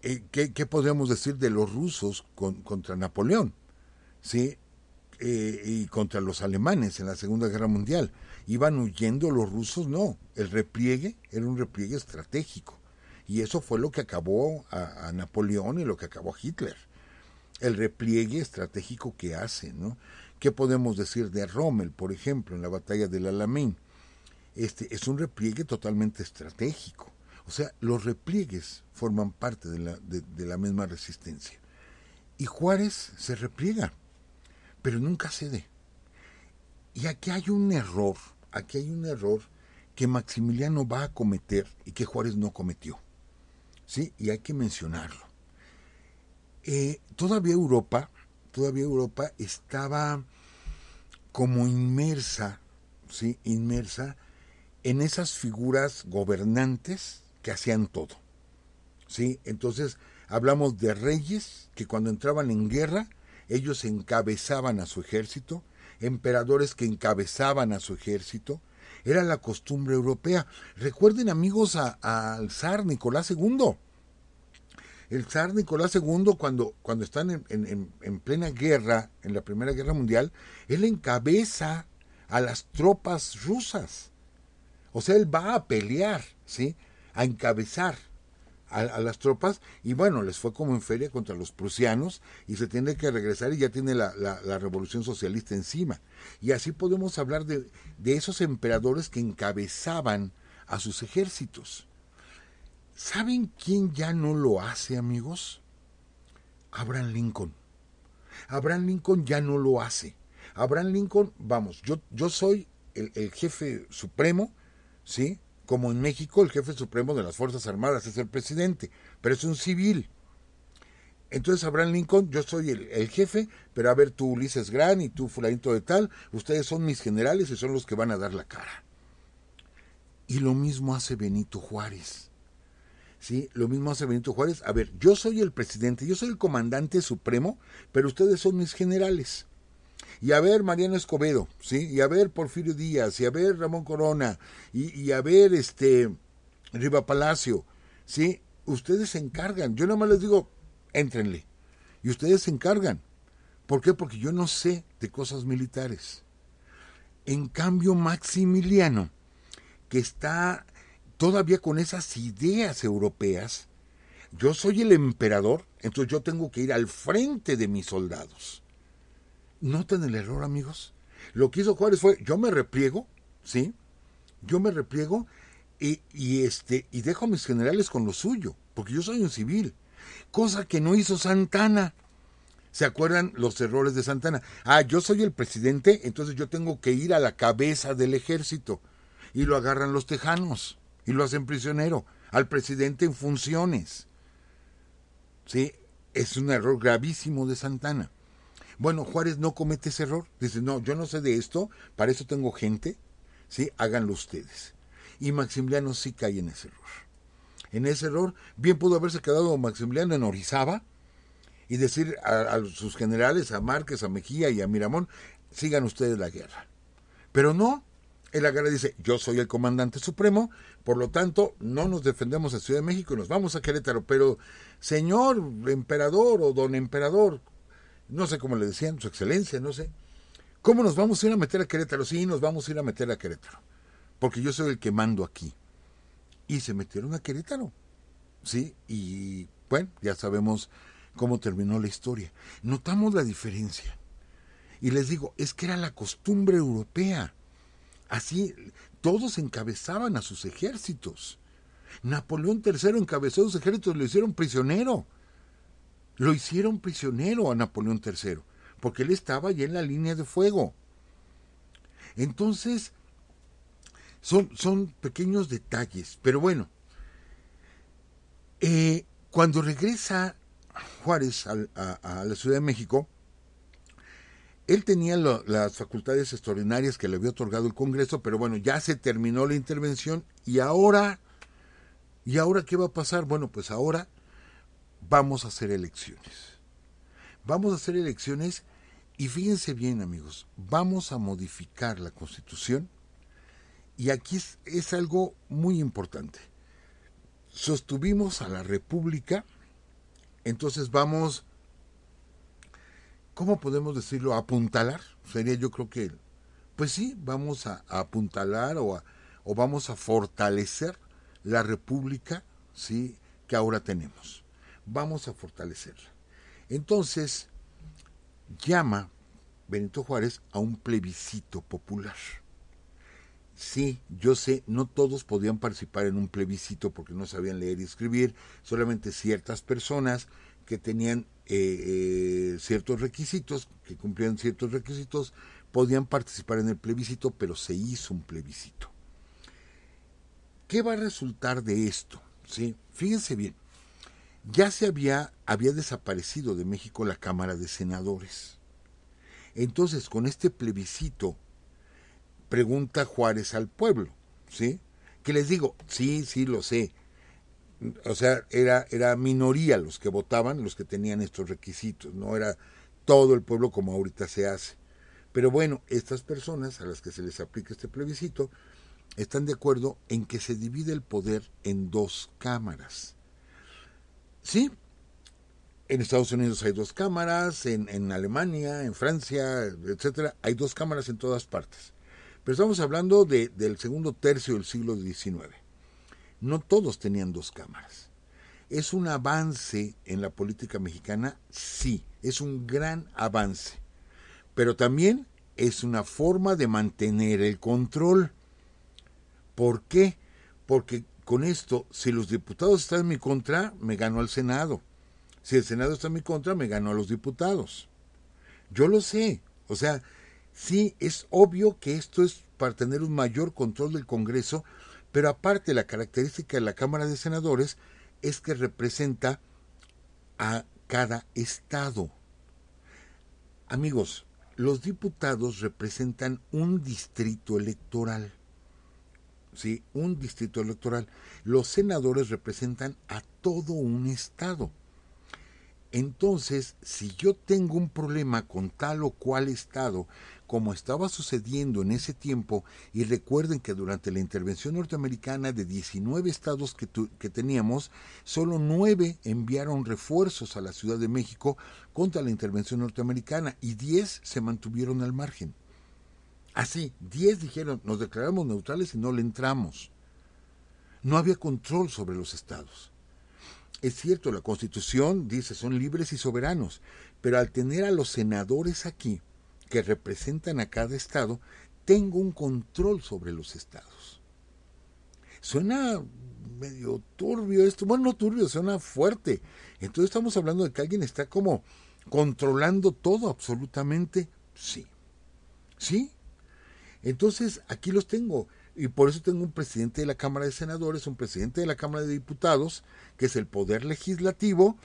¿Qué podríamos decir de los rusos contra Napoleón? ¿Sí? Y contra los alemanes en la Segunda Guerra Mundial. ¿Iban huyendo los rusos? No. El repliegue era un repliegue estratégico. Y eso fue lo que acabó a Napoleón y lo que acabó a Hitler. El repliegue estratégico que hace, ¿no? ¿Qué podemos decir de Rommel, por ejemplo, en la batalla del Alamein? Es un repliegue totalmente estratégico. O sea, los repliegues forman parte de la misma resistencia. Y Juárez se repliega, pero nunca cede. Y aquí hay un error que Maximiliano va a cometer y que Juárez no cometió. ¿Sí? Y hay que mencionarlo. Todavía Europa estaba como inmersa, ¿sí? Inmersa en esas figuras gobernantes que hacían todo, ¿sí? Entonces hablamos de reyes que cuando entraban en guerra ellos encabezaban a su ejército, emperadores que encabezaban a su ejército. Era la costumbre europea. Recuerden, amigos, al zar Nicolás II. El zar Nicolás II, cuando están en plena guerra, en la Primera Guerra Mundial, él encabeza a las tropas rusas. O sea, él va a pelear, ¿sí? A encabezar a las tropas, y bueno, les fue como en feria contra los prusianos, y se tiene que regresar y ya tiene la revolución socialista encima. Y así podemos hablar de esos emperadores que encabezaban a sus ejércitos. ¿Saben quién ya no lo hace, amigos? Abraham Lincoln. Abraham Lincoln ya no lo hace. Abraham Lincoln, vamos, yo soy el jefe supremo, ¿sí? Como en México el jefe supremo de las Fuerzas Armadas es el presidente, pero es un civil. Entonces Abraham Lincoln, yo soy el jefe, pero a ver, tú Ulises Grant y tú fulanito de tal, ustedes son mis generales y son los que van a dar la cara. Y lo mismo hace Benito Juárez. ¿Sí? Lo mismo hace Benito Juárez. A ver, yo soy el presidente, yo soy el comandante supremo, pero ustedes son mis generales. Y a ver Mariano Escobedo, ¿sí? Y a ver Porfirio Díaz, y a ver Ramón Corona, y a ver Riva Palacio, ¿sí? Ustedes se encargan. Yo nada más les digo, éntrenle. Y ustedes se encargan. ¿Por qué? Porque yo no sé de cosas militares. En cambio, Maximiliano, que está todavía con esas ideas europeas, yo soy el emperador, entonces yo tengo que ir al frente de mis soldados. ¿Notan el error, amigos? Lo que hizo Juárez fue, yo me repliego, ¿sí? Yo me repliego y dejo a mis generales con lo suyo, porque yo soy un civil. Cosa que no hizo Santana. ¿Se acuerdan los errores de Santana? Yo soy el presidente, entonces yo tengo que ir a la cabeza del ejército. Y lo agarran los tejanos y lo hacen prisionero al presidente en funciones. ¿Sí? Es un error gravísimo de Santana. Bueno, Juárez no comete ese error. Dice, no, yo no sé de esto, para eso tengo gente, ¿sí? Háganlo ustedes. Y Maximiliano sí cae en ese error. En ese error, bien pudo haberse quedado Maximiliano en Orizaba y decir a sus generales, a Márquez, a Mejía y a Miramón, sigan ustedes la guerra. Pero no, él agarra y dice, yo soy el comandante supremo, por lo tanto, no nos defendemos en Ciudad de México y nos vamos a Querétaro. Pero, señor emperador o don emperador, no sé cómo le decían, su excelencia, no sé, ¿cómo nos vamos a ir a meter a Querétaro? Sí, nos vamos a ir a meter a Querétaro, porque yo soy el que mando aquí. Y se metieron a Querétaro, ¿sí? Y, bueno, ya sabemos cómo terminó la historia. Notamos la diferencia. Y les digo, es que era la costumbre europea. Así, todos encabezaban a sus ejércitos. Napoleón III encabezó sus ejércitos, lo hicieron prisionero. Lo hicieron prisionero a Napoleón III, porque él estaba ya en la línea de fuego. Entonces, son pequeños detalles, pero bueno, cuando regresa Juárez a la Ciudad de México, él tenía las facultades extraordinarias que le había otorgado el Congreso, pero bueno, ya se terminó la intervención y ahora ¿qué va a pasar? Bueno, pues ahora vamos a hacer elecciones. Vamos a hacer elecciones y fíjense bien, amigos, vamos a modificar la Constitución y aquí es algo muy importante. Sostuvimos a la República, entonces vamos, ¿cómo podemos decirlo? ¿Apuntalar? Sería, yo creo que, pues sí, vamos a apuntalar o vamos a fortalecer la República, ¿sí?, que ahora tenemos. Vamos a fortalecerla. Entonces, llama Benito Juárez a un plebiscito popular. Sí, yo sé, no todos podían participar en un plebiscito porque no sabían leer y escribir, solamente ciertas personas que tenían ciertos requisitos, que cumplían ciertos requisitos, podían participar en el plebiscito, pero se hizo un plebiscito. ¿Qué va a resultar de esto? ¿Sí? Fíjense bien, ya había desaparecido de México la Cámara de Senadores. Entonces, con este plebiscito, pregunta Juárez al pueblo, ¿sí? Que les digo, sí, lo sé. O sea, era minoría los que votaban, los que tenían estos requisitos, no era todo el pueblo como ahorita se hace. Pero bueno, estas personas a las que se les aplica este plebiscito están de acuerdo en que se divide el poder en dos cámaras. Sí, en Estados Unidos hay dos cámaras, en Alemania, en Francia, etcétera, hay dos cámaras en todas partes. Pero estamos hablando del segundo tercio del siglo XIX. No todos tenían dos cámaras. ¿Es un avance en la política mexicana? Sí, es un gran avance. Pero también es una forma de mantener el control. ¿Por qué? Porque con esto, si los diputados están en mi contra, me gano al Senado. Si el Senado está en mi contra, me gano a los diputados. Yo lo sé. O sea, sí, es obvio que esto es para tener un mayor control del Congreso, pero aparte la característica de la Cámara de Senadores es que representa a cada estado. Amigos, los diputados representan un distrito electoral. ¿Sí? Un distrito electoral. Los senadores representan a todo un estado. Entonces, si yo tengo un problema con tal o cual estado, como estaba sucediendo en ese tiempo, y recuerden que durante la intervención norteamericana de 19 estados que teníamos, solo 9 enviaron refuerzos a la Ciudad de México contra la intervención norteamericana y 10 se mantuvieron al margen. Así, 10 dijeron, nos declaramos neutrales y no le entramos. No había control sobre los estados. Es cierto, la Constitución dice son libres y soberanos, pero al tener a los senadores aquí, que representan a cada estado, tengo un control sobre los estados. Suena medio turbio esto, bueno, no turbio, suena fuerte. Entonces estamos hablando de que alguien está como controlando todo absolutamente. Sí. ¿Sí? Entonces aquí los tengo. Y por eso tengo un presidente de la Cámara de Senadores, un presidente de la Cámara de Diputados, que es el poder legislativo,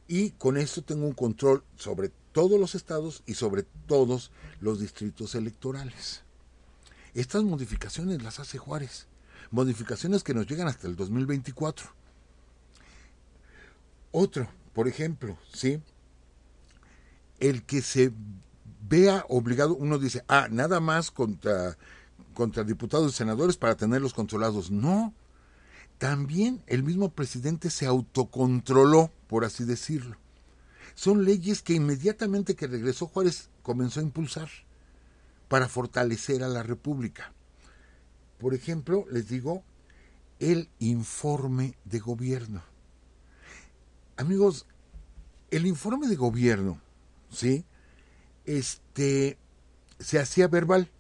y con esto tengo un control sobre todos los estados y sobre todos los distritos electorales. Estas modificaciones las hace Juárez, modificaciones que nos llegan hasta el 2024. Otro, por ejemplo, ¿sí? El que se vea obligado, uno dice, nada más contra diputados y senadores para tenerlos controlados. No, también el mismo presidente se autocontroló, por así decirlo. Son leyes que inmediatamente que regresó Juárez comenzó a impulsar para fortalecer a la República. Por ejemplo, les digo, el informe de gobierno. Amigos, el informe de gobierno, ¿sí? Se hacía verbal.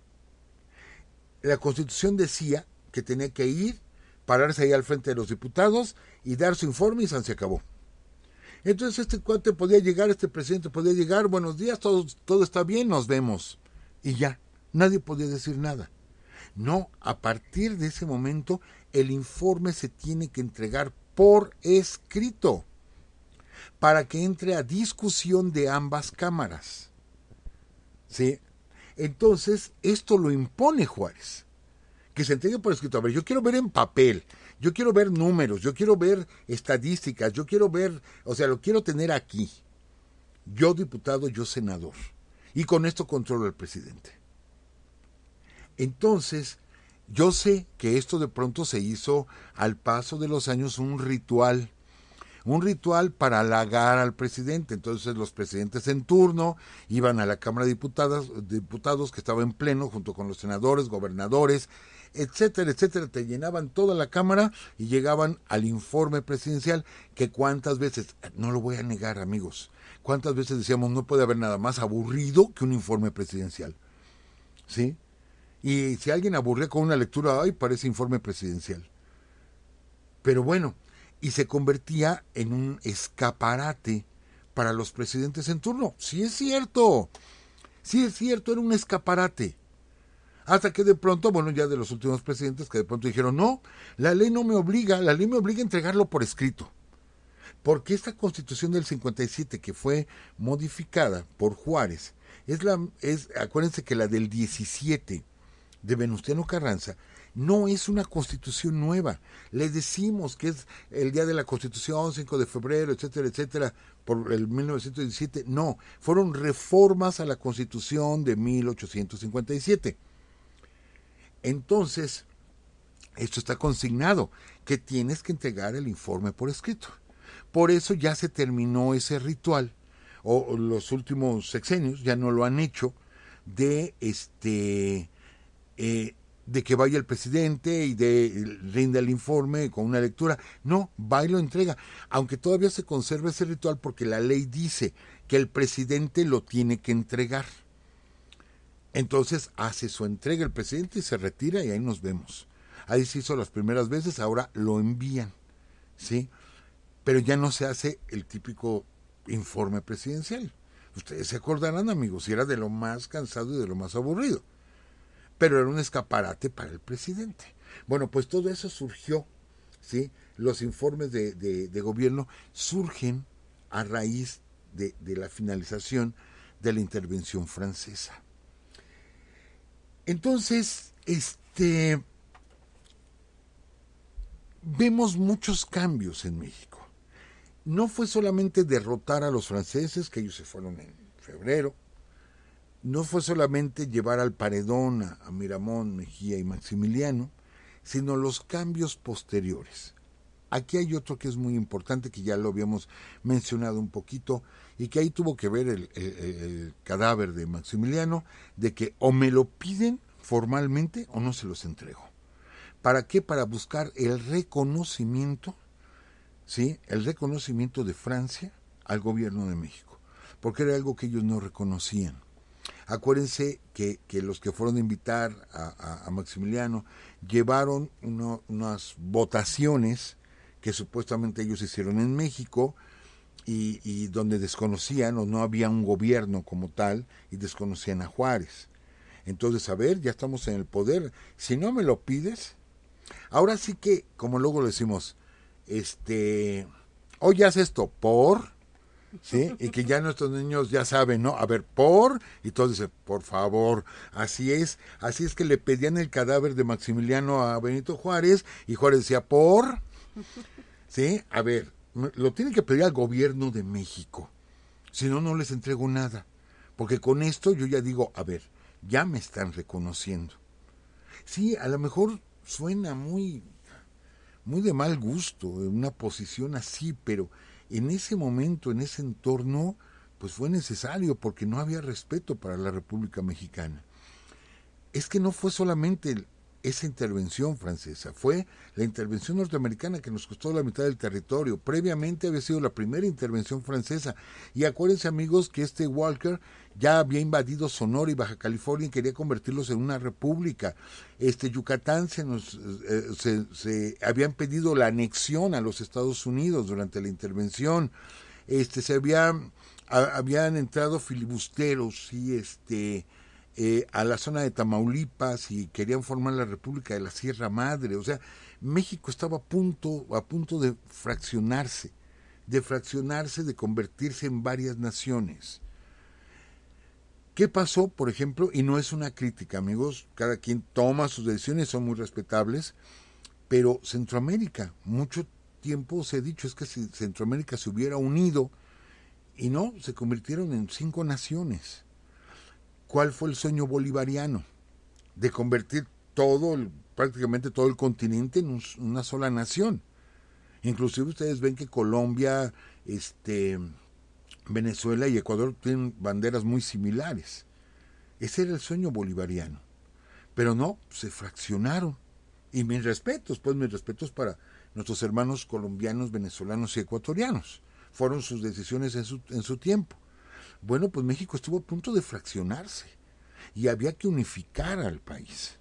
La Constitución decía que tenía que ir pararse ahí al frente de los diputados y dar su informe y se acabó. Entonces este cuate podía llegar, este presidente podía llegar, buenos días, todo está bien, nos vemos. Y ya, nadie podía decir nada. No, a partir de ese momento el informe se tiene que entregar por escrito para que entre a discusión de ambas cámaras. ¿Sí? Entonces, esto lo impone Juárez. Que se entregue por escrito. A ver, yo quiero ver en papel, yo quiero ver números, yo quiero ver estadísticas, yo quiero ver, o sea, lo quiero tener aquí. Yo diputado, yo senador. Y con esto controlo al presidente. Entonces, yo sé que esto de pronto se hizo al paso de los años un ritual para halagar al presidente. Entonces los presidentes en turno iban a la Cámara de Diputados que estaba en pleno junto con los senadores, gobernadores, etcétera, etcétera, te llenaban toda la Cámara y llegaban al informe presidencial que cuántas veces, no lo voy a negar amigos, cuántas veces decíamos no puede haber nada más aburrido que un informe presidencial, ¿sí? Y si alguien aburría con una lectura, ay, parece informe presidencial. Pero bueno, y se convertía en un escaparate para los presidentes en turno. Sí es cierto, era un escaparate. Hasta que de pronto, bueno, ya de los últimos presidentes que de pronto dijeron, no, la ley me obliga a entregarlo por escrito. Porque esta Constitución del 57 que fue modificada por Juárez, acuérdense que la del 17 de Venustiano Carranza no es una constitución nueva. Le decimos que es el día de la Constitución, 5 de febrero, etcétera, etcétera, por el 1917. No, fueron reformas a la Constitución de 1857. Entonces, esto está consignado, que tienes que entregar el informe por escrito. Por eso ya se terminó ese ritual, o los últimos sexenios ya no lo han hecho, de que vaya el presidente y rinda el informe con una lectura. No, va y lo entrega. Aunque todavía se conserva ese ritual porque la ley dice que el presidente lo tiene que entregar. Entonces hace su entrega el presidente y se retira y ahí nos vemos. Ahí se hizo las primeras veces, ahora lo envían, ¿sí? Pero ya no se hace el típico informe presidencial. Ustedes se acordarán, amigos, si era de lo más cansado y de lo más aburrido. Pero era un escaparate para el presidente. Bueno, pues todo eso surgió, ¿sí? Los informes de gobierno surgen a raíz de la finalización de la intervención francesa. Entonces, vemos muchos cambios en México. No fue solamente derrotar a los franceses, que ellos se fueron en febrero, no fue solamente llevar al paredón a Miramón, Mejía y Maximiliano, sino los cambios posteriores. Aquí hay otro que es muy importante, que ya lo habíamos mencionado un poquito, y que ahí tuvo que ver el cadáver de Maximiliano, de que o me lo piden formalmente o no se los entrego. ¿Para qué? Para buscar el reconocimiento, ¿sí? El reconocimiento de Francia al gobierno de México, porque era algo que ellos no reconocían. Acuérdense que los que fueron a invitar a Maximiliano llevaron unas votaciones que supuestamente ellos hicieron en México y donde desconocían o no había un gobierno como tal y desconocían a Juárez. Entonces, a ver, ya estamos en el poder, si no me lo pides, ahora sí que, como luego lo decimos, oye, haz esto por... ¿sí? Y que ya nuestros niños ya saben, ¿no? A ver, y todos dicen, por favor, así es que le pedían el cadáver de Maximiliano a Benito Juárez, y Juárez decía, ¿sí? A ver, lo tienen que pedir al gobierno de México, si no, no les entrego nada, porque con esto yo ya digo, a ver, ya me están reconociendo. Sí, a lo mejor suena muy de mal gusto, una posición así, pero en ese momento, en ese entorno, pues fue necesario porque no había respeto para la República Mexicana. Es que no fue solamente esa intervención francesa, fue la intervención norteamericana que nos costó la mitad del territorio. Previamente había sido la primera intervención francesa. Y acuérdense, amigos, que Walker ya había invadido Sonora y Baja California y quería convertirlos en una república. Yucatán se habían pedido la anexión a los Estados Unidos durante la intervención. Habían entrado filibusteros y a la zona de Tamaulipas y querían formar la República de la Sierra Madre. O sea, México estaba a punto de fraccionarse, de convertirse en varias naciones. ¿Qué pasó, por ejemplo? Y no es una crítica, amigos, cada quien toma sus decisiones, son muy respetables, pero Centroamérica, mucho tiempo se ha dicho, es que si Centroamérica se hubiera unido, y no, se convirtieron en 5 naciones. ¿Cuál fue el sueño bolivariano? De convertir prácticamente todo el continente en una sola nación. Inclusive ustedes ven que Colombia, Venezuela y Ecuador tienen banderas muy similares. Ese era el sueño bolivariano. Pero no, se fraccionaron. Y mis respetos para nuestros hermanos colombianos, venezolanos y ecuatorianos. Fueron sus decisiones en su tiempo. Bueno, pues México estuvo a punto de fraccionarse y había que unificar al país.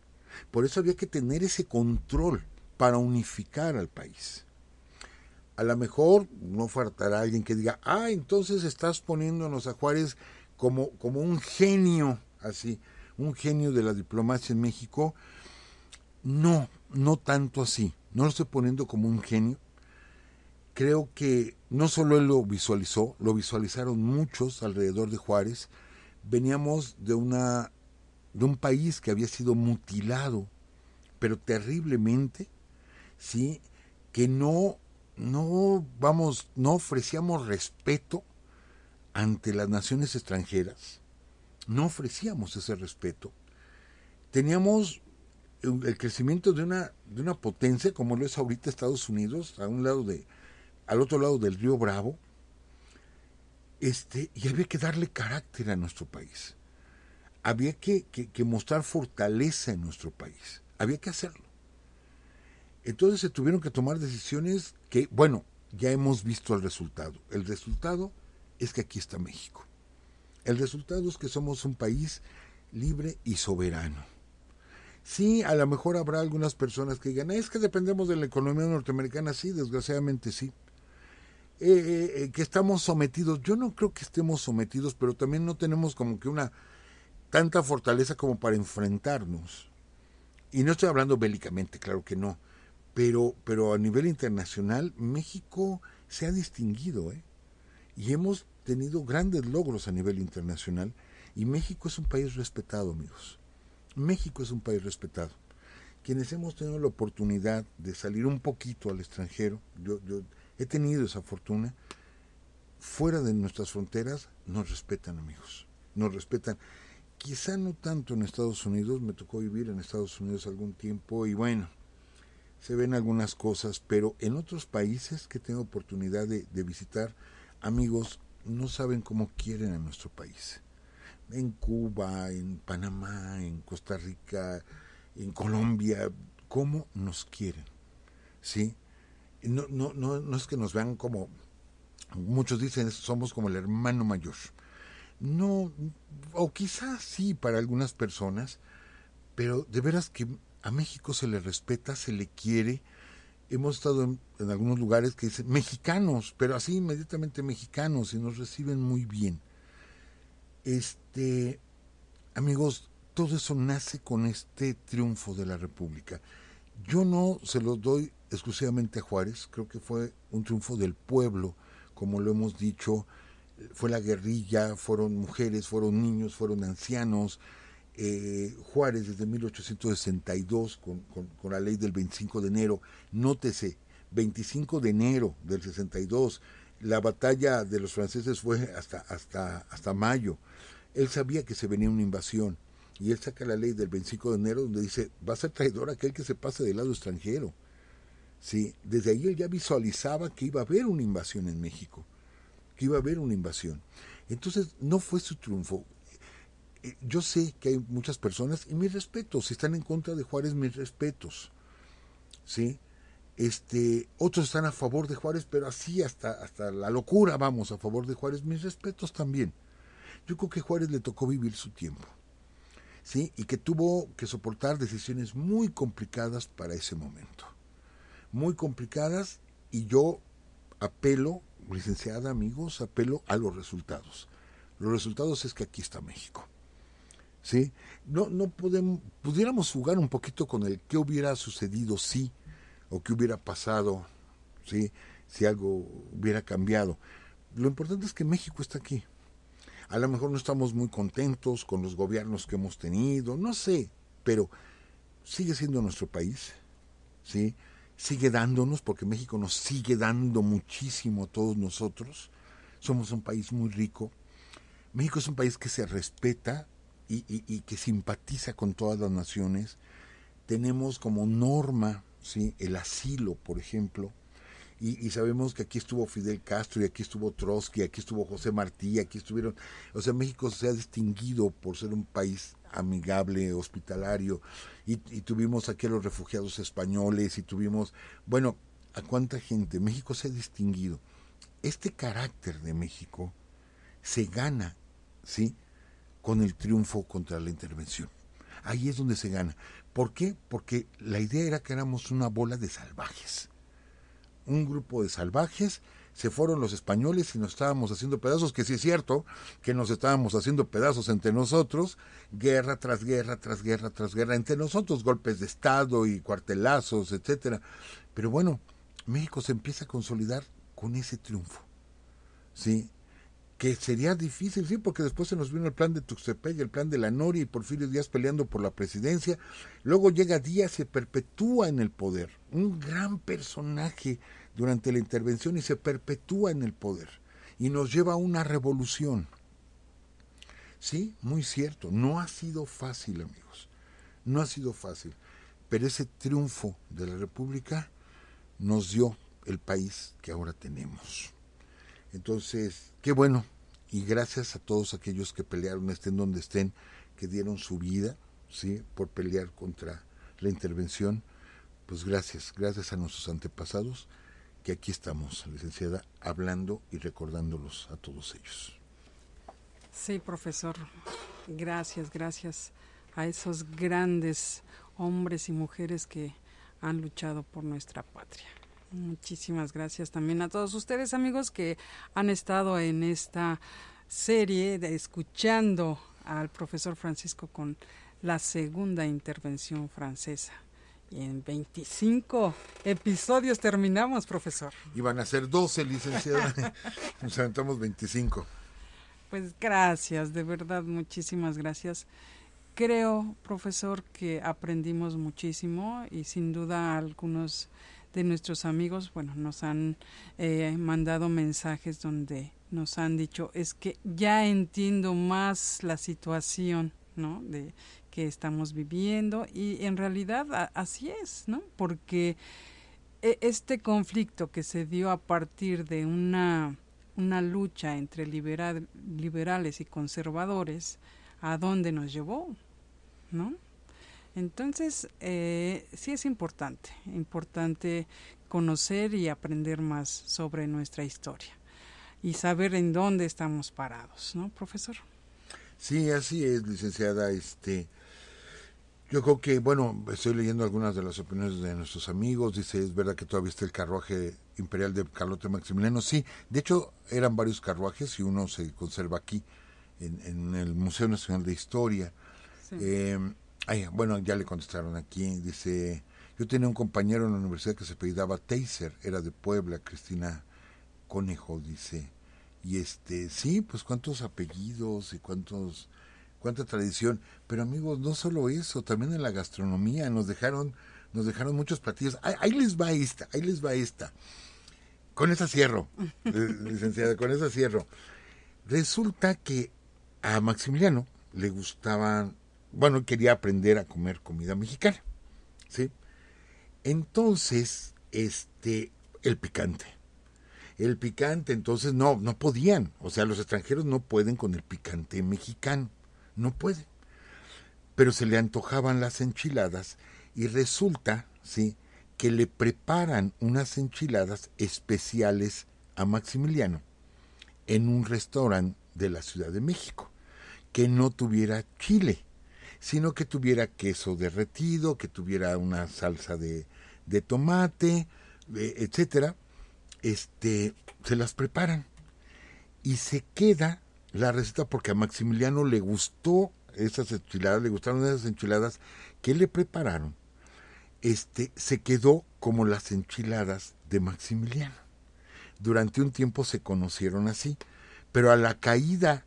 Por eso había que tener ese control para unificar al país. A lo mejor no faltará alguien que diga, entonces estás poniéndonos a Juárez como un genio, así, un genio de la diplomacia en México. No tanto así. No lo estoy poniendo como un genio. Creo que no solo él lo visualizó, lo visualizaron muchos alrededor de Juárez. Veníamos de un país que había sido mutilado, pero terriblemente, ¿sí? Que no ofrecíamos respeto ante las naciones extranjeras, no ofrecíamos ese respeto. Teníamos el crecimiento de una potencia como lo es ahorita Estados Unidos, al otro lado del río Bravo, y había que darle carácter a nuestro país. Había que mostrar fortaleza en nuestro país. Había que hacerlo. Entonces se tuvieron que tomar decisiones que, bueno, ya hemos visto el resultado. El resultado es que aquí está México. El resultado es que somos un país libre y soberano. Sí, a lo mejor habrá algunas personas que digan, es que dependemos de la economía norteamericana. Sí, desgraciadamente sí. Que estamos sometidos. Yo no creo que estemos sometidos, pero también no tenemos como que tanta fortaleza como para enfrentarnos. Y no estoy hablando bélicamente, claro que no. Pero a nivel internacional, México se ha distinguido, y hemos tenido grandes logros a nivel internacional. Y México es un país respetado, amigos. México es un país respetado. Quienes hemos tenido la oportunidad de salir un poquito al extranjero, yo he tenido esa fortuna, fuera de nuestras fronteras, nos respetan, amigos. Nos respetan. Quizá no tanto en Estados Unidos, me tocó vivir en Estados Unidos algún tiempo y bueno, se ven algunas cosas, pero en otros países que tengo oportunidad de visitar, amigos, no saben cómo quieren a nuestro país. En Cuba, en Panamá, en Costa Rica, en Colombia, cómo nos quieren, ¿sí? No es que nos vean como, muchos dicen, somos como el hermano mayor. No, o quizás sí para algunas personas, pero de veras que a México se le respeta, se le quiere. Hemos estado en algunos lugares que dicen mexicanos, pero así inmediatamente mexicanos, y nos reciben muy bien. Amigos, todo eso nace con este triunfo de la República. Yo no se lo doy exclusivamente a Juárez, creo que fue un triunfo del pueblo, como lo hemos dicho, fue la guerrilla, fueron mujeres, fueron niños, fueron ancianos. Juárez desde 1862 con la ley del 25 de enero, nótese, 25 de enero del 62, la batalla de los franceses fue hasta mayo. Él sabía que se venía una invasión y él saca la ley del 25 de enero donde dice, va a ser traidor aquel que se pase del lado extranjero. Sí, desde ahí él ya visualizaba que iba a haber una invasión en México, que iba a haber una invasión. Entonces no fue su triunfo. yo sé que hay muchas personas, y mis respetos, si están en contra de Juárez, mis respetos, ¿sí? Otros están a favor de Juárez, pero así hasta la locura, vamos, a favor de Juárez, mis respetos también. Yo creo que Juárez le tocó vivir su tiempo, ¿sí? Y que tuvo que soportar decisiones muy complicadas para ese momento. Muy complicadas, y yo apelo, licenciada, amigos, apelo a los resultados. Los resultados es que aquí está México. ¿Sí? No pudiéramos jugar un poquito con el qué hubiera sucedido si, o qué hubiera pasado, ¿sí? Si algo hubiera cambiado. Lo importante es que México está aquí. A lo mejor no estamos muy contentos con los gobiernos que hemos tenido, no sé, pero sigue siendo nuestro país, ¿sí? Sigue dándonos, porque México nos sigue dando muchísimo a todos nosotros. Somos un país muy rico. México es un país que se respeta y que simpatiza con todas las naciones. Tenemos como norma, ¿sí?, el asilo, por ejemplo, y sabemos que aquí estuvo Fidel Castro, y aquí estuvo Trotsky, aquí estuvo José Martí, aquí estuvieron, o sea, México se ha distinguido por ser un país amigable, hospitalario, y tuvimos aquí a los refugiados españoles, y tuvimos, bueno, a cuánta gente. México se ha distinguido. Este carácter de México se gana, ¿sí?, con el triunfo contra la intervención. Ahí es donde se gana. ¿Por qué? Porque la idea era que éramos una bola de salvajes. Un grupo de salvajes, se fueron los españoles y nos estábamos haciendo pedazos, que sí es cierto que nos estábamos haciendo pedazos entre nosotros, guerra tras guerra, tras guerra, tras guerra, entre nosotros, golpes de Estado y cuartelazos, etcétera. Pero bueno, México se empieza a consolidar con ese triunfo, ¿sí? Que sería difícil, sí, porque después se nos vino el plan de Tuxtepec, el plan de la Noria, y Porfirio Díaz peleando por la presidencia. Luego llega Díaz, se perpetúa en el poder, un gran personaje durante la intervención, y se perpetúa en el poder y nos lleva a una revolución. Sí, muy cierto, no ha sido fácil, amigos, no ha sido fácil, pero ese triunfo de la República nos dio el país que ahora tenemos. Entonces, qué bueno, y gracias a todos aquellos que pelearon, estén donde estén, que dieron su vida, ¿sí?, por pelear contra la intervención. Pues gracias a nuestros antepasados, que aquí estamos, licenciada, hablando y recordándolos a todos ellos. Sí, profesor, gracias a esos grandes hombres y mujeres que han luchado por nuestra patria. Muchísimas gracias también a todos ustedes, amigos, que han estado en esta serie escuchando al profesor Francisco con la segunda intervención francesa. Y en 25 episodios terminamos, profesor. Iban a ser 12, licenciada. Nos aventamos 25. Pues gracias, de verdad, muchísimas gracias. Creo, profesor, que aprendimos muchísimo, y sin duda algunos de nuestros amigos, bueno, nos han mandado mensajes donde nos han dicho, es que ya entiendo más la situación, ¿no?, de que estamos viviendo, y en realidad así es, ¿no?, porque este conflicto que se dio a partir de una lucha entre liberales y conservadores, ¿a dónde nos llevó?, ¿no? Entonces, sí es importante conocer y aprender más sobre nuestra historia y saber en dónde estamos parados, ¿no, profesor? Sí, así es, licenciada. Yo creo que, bueno, estoy leyendo algunas de las opiniones de nuestros amigos. Dice, es verdad que todavía está el carruaje imperial de Carlota Maximiliano. Sí, de hecho eran varios carruajes, y uno se conserva aquí en el Museo Nacional de Historia. Sí. Bueno, ya le contestaron aquí. Dice, yo tenía un compañero en la universidad que se apellidaba Teiser, era de Puebla, Cristina Conejo, dice. Y sí, pues cuántos apellidos y cuánta tradición. Pero amigos, no solo eso, también en la gastronomía nos dejaron muchos platillos. Ahí les va esta. Con esa cierro, licenciada, con esa cierro. Resulta que a Maximiliano le gustaban, bueno, quería aprender a comer comida mexicana, ¿sí? Entonces, el picante, entonces no podían, o sea, los extranjeros no pueden con el picante mexicano, no puede. Pero se le antojaban las enchiladas y resulta, ¿sí?, que le preparan unas enchiladas especiales a Maximiliano en un restaurante de la Ciudad de México, que no tuviera chile, sino que tuviera queso derretido, que tuviera una salsa de tomate, etcétera. Se las preparan y se queda la receta porque a Maximiliano le gustó esas enchiladas, le gustaron esas enchiladas que le prepararon. Se quedó como las enchiladas de Maximiliano. Durante un tiempo se conocieron así, pero a la caída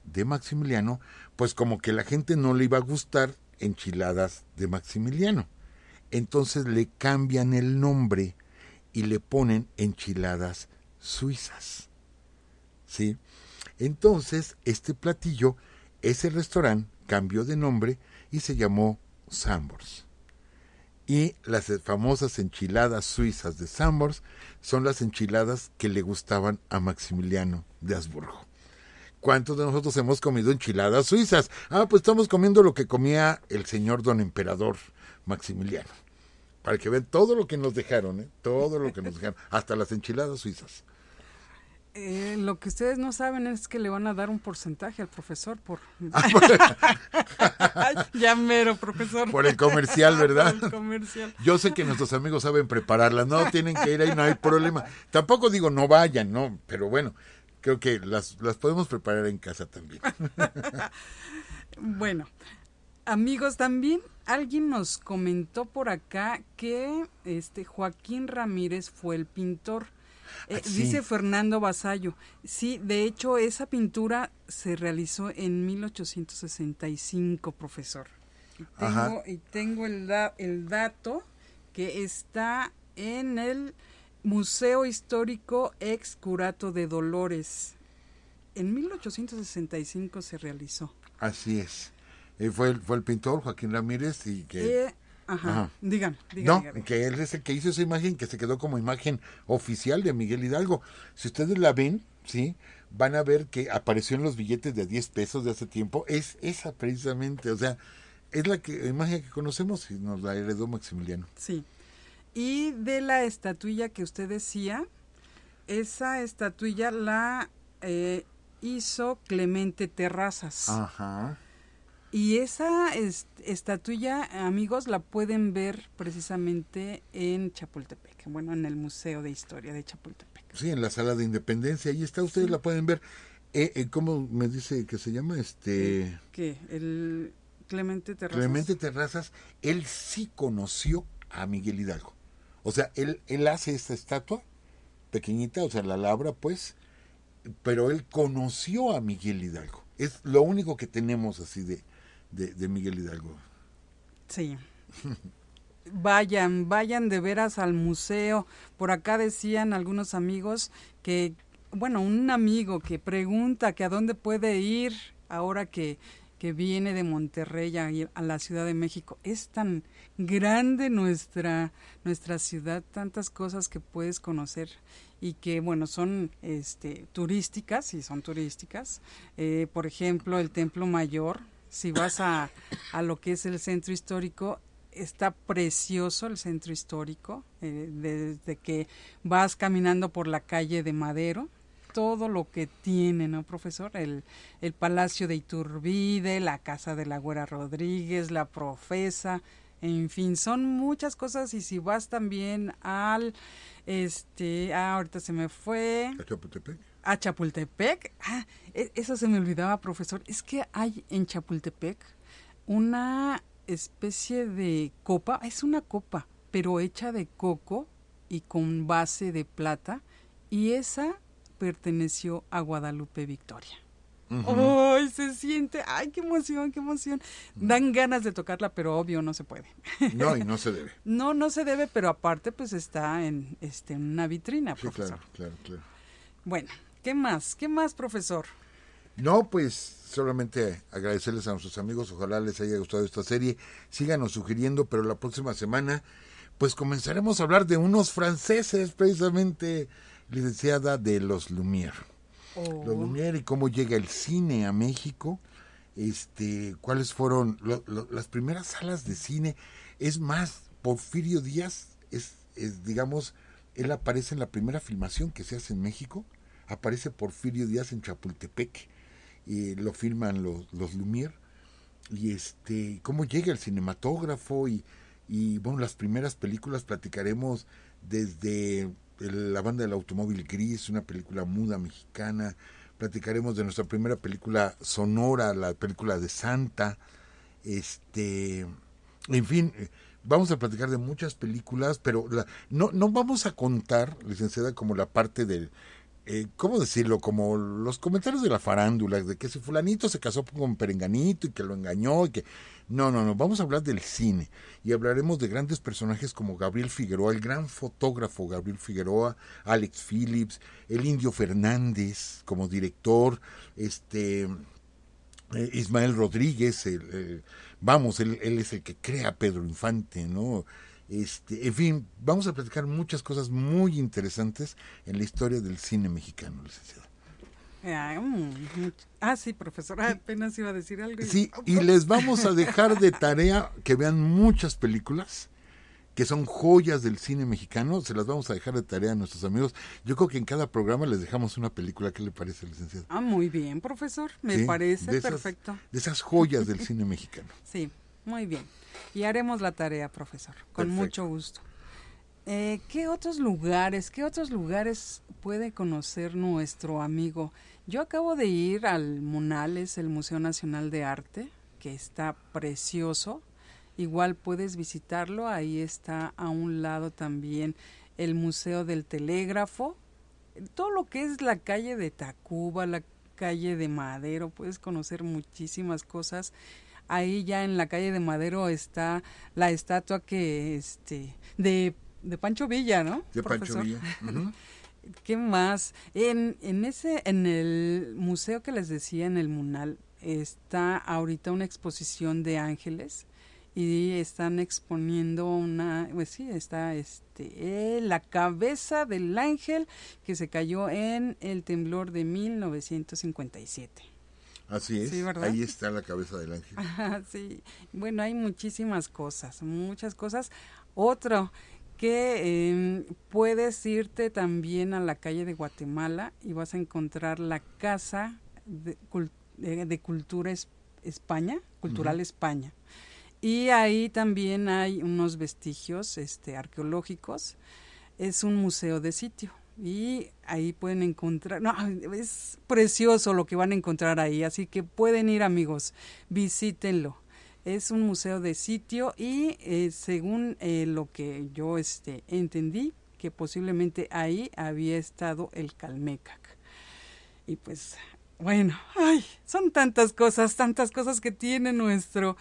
de Maximiliano, pues como que la gente no le iba a gustar enchiladas de Maximiliano. Entonces le cambian el nombre y le ponen enchiladas suizas. ¿Sí? Entonces, este platillo, ese restaurante cambió de nombre y se llamó Sambors. Y las famosas enchiladas suizas de Sambors son las enchiladas que le gustaban a Maximiliano de Habsburgo. ¿Cuántos de nosotros hemos comido enchiladas suizas? Pues estamos comiendo lo que comía el señor don emperador Maximiliano. Para que vean todo lo que nos dejaron, todo lo que nos dejaron, hasta las enchiladas suizas. Lo que ustedes no saben es que le van a dar un porcentaje al profesor por... Ya mero, profesor. Por el comercial, ¿verdad? Por el comercial. Yo sé que nuestros amigos saben prepararlas, no tienen que ir ahí, no hay problema. Tampoco digo no vayan, no, pero bueno, creo que las podemos preparar en casa también. Bueno, amigos, también alguien nos comentó por acá que Joaquín Ramírez fue el pintor. Sí. Dice Fernando Vasallo. Sí, de hecho, esa pintura se realizó en 1865, profesor. Y tengo el dato que está en el Museo Histórico Ex Curato de Dolores. En 1865 se realizó. Así es. Fue el pintor Joaquín Ramírez y que... Dígame. Que él es el que hizo esa imagen que se quedó como imagen oficial de Miguel Hidalgo. Si ustedes la ven, ¿sí?, van a ver que apareció en los billetes de 10 pesos de hace tiempo. Es esa precisamente, o sea, es la imagen que conocemos y nos la heredó Maximiliano. Sí. Y de la estatuilla que usted decía, esa estatuilla la hizo Clemente Terrazas. Ajá. Y esa estatuilla, amigos, la pueden ver precisamente en Chapultepec, bueno, en el Museo de Historia de Chapultepec. Sí, en la Sala de Independencia, ahí está, ustedes la pueden ver. ¿Cómo me dice que se llama? ¿Qué? El Clemente Terrazas. Clemente Terrazas, él sí conoció a Miguel Hidalgo. O sea, él hace esta estatua pequeñita, o sea, la labra, pues, pero él conoció a Miguel Hidalgo. Es lo único que tenemos así de Miguel Hidalgo. Sí. Vayan de veras al museo. Por acá decían algunos amigos que, bueno, un amigo que pregunta que a dónde puede ir ahora que viene de Monterrey a la Ciudad de México. Es tan grande nuestra ciudad, tantas cosas que puedes conocer y que, bueno, son turísticas, sí son turísticas. Por ejemplo, el Templo Mayor. Si vas a lo que es el centro histórico, está precioso el centro histórico, desde que vas caminando por la calle de Madero, todo lo que tiene, ¿no, profesor? El Palacio de Iturbide, la Casa de la Güera Rodríguez, la Profesa, en fin, son muchas cosas. Y si vas también al, ahorita se me fue... A Chapultepec. Eso se me olvidaba, profesor. Es que hay en Chapultepec una especie de copa. Es una copa, pero hecha de coco y con base de plata. Y esa perteneció a Guadalupe Victoria. Uh-huh. ¡Ay, se siente! ¡Ay, qué emoción, qué emoción! Dan ganas de tocarla, pero obvio no se puede. No, y no se debe. No se debe, pero aparte pues está en una vitrina, sí, profesor. Claro. Bueno, ¿qué más? ¿Qué más, profesor? No, pues solamente agradecerles a nuestros amigos, ojalá les haya gustado esta serie, síganos sugiriendo, pero la próxima semana pues comenzaremos a hablar de unos franceses, precisamente, licenciada, de los Lumière. Los Lumière y cómo llega el cine a México, cuáles fueron las primeras salas de cine. Es más, Porfirio Díaz digamos, él aparece en la primera filmación que se hace en México, aparece Porfirio Díaz en Chapultepec, y lo filman los Lumière, y cómo llega el cinematógrafo, y bueno, las primeras películas platicaremos desde La banda del automóvil gris, una película muda mexicana. Platicaremos de nuestra primera película sonora, la película de Santa. En fin, vamos a platicar de muchas películas, pero no vamos a contar, licenciada, como la parte del, ¿cómo decirlo? Como los comentarios de la farándula, de que si fulanito se casó con perenganito y que lo engañó y que... No, vamos a hablar del cine y hablaremos de grandes personajes como Gabriel Figueroa, el gran fotógrafo Gabriel Figueroa, Alex Phillips, el Indio Fernández como director, Ismael Rodríguez, vamos, él es el que crea a Pedro Infante, ¿no? En fin, vamos a platicar muchas cosas muy interesantes en la historia del cine mexicano, licenciado. Sí, profesora, apenas iba a decir algo. Sí, y les vamos a dejar de tarea que vean muchas películas que son joyas del cine mexicano, se las vamos a dejar de tarea a nuestros amigos. Yo creo que en cada programa les dejamos una película. ¿Qué le parece, licenciado? Muy bien, profesor, me parece perfecto. De esas joyas del cine mexicano. Sí, muy bien. Y haremos la tarea, profesor, con mucho gusto. ¿Qué otros lugares puede conocer nuestro amigo? Yo acabo de ir al Munales, el Museo Nacional de Arte, que está precioso. Igual puedes visitarlo, ahí está a un lado también el Museo del Telégrafo. Todo lo que es la calle de Tacuba, la calle de Madero, puedes conocer muchísimas cosas. Ahí ya en la calle de Madero está la estatua que de Pancho Villa, ¿no? De Pancho Villa. Uh-huh. ¿Qué más? En el museo que les decía, en el Munal, está ahorita una exposición de ángeles y están exponiendo está la cabeza del ángel que se cayó en el temblor de 1957. Así es, sí, ahí está la cabeza del ángel. Sí, bueno, hay muchas cosas. Otro que puedes irte también a la calle de Guatemala y vas a encontrar la Casa de Cultura España, Cultural uh-huh. España. Y ahí también hay unos vestigios arqueológicos. Es un museo de sitio. Y ahí pueden encontrar, es precioso lo que van a encontrar ahí, así que pueden ir, amigos, visítenlo. Es un museo de sitio y según lo que yo entendí, que posiblemente ahí había estado el Calmecac. Y pues, bueno, son tantas cosas que tiene nuestra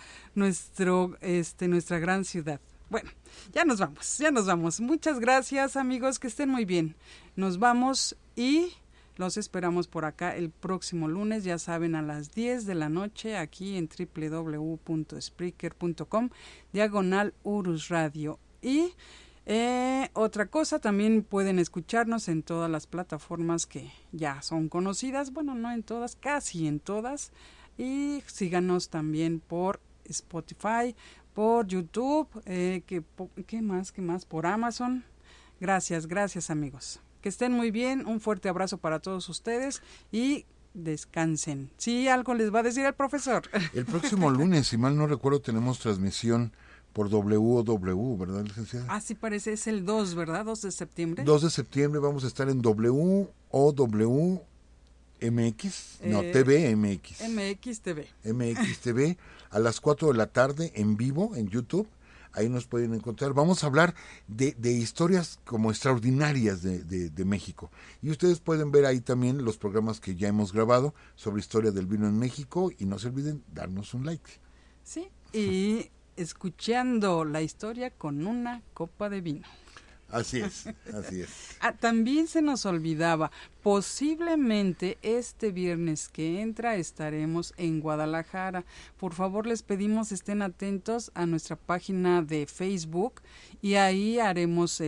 gran ciudad. Bueno, ya nos vamos. Muchas gracias, amigos, que estén muy bien. Nos vamos y los esperamos por acá el próximo lunes, ya saben, a las 10 de la noche, aquí en www.spreaker.com/Urus Radio. Y otra cosa, también pueden escucharnos en todas las plataformas que ya son conocidas, bueno, no en todas, casi en todas. Y síganos también por Spotify, por YouTube, ¿qué más? Por Amazon. Gracias, amigos. Que estén muy bien, un fuerte abrazo para todos ustedes y descansen. Sí, algo les va a decir el profesor. El próximo lunes, si mal no recuerdo, tenemos transmisión por WOW, ¿verdad, licenciada? Sí parece, es el 2, ¿verdad? 2 de septiembre. 2 de septiembre vamos a estar en WOW MX, TV MX. MX TV a las 4 de la tarde en vivo en YouTube. Ahí nos pueden encontrar. Vamos a hablar de historias como extraordinarias de México. Y ustedes pueden ver ahí también los programas que ya hemos grabado sobre historia del vino en México. Y no se olviden darnos un like. Sí, y escuchando la historia con una copa de vino. Así es. También se nos olvidaba, posiblemente este viernes que entra estaremos en Guadalajara. Por favor, les pedimos estén atentos a nuestra página de Facebook y ahí haremos,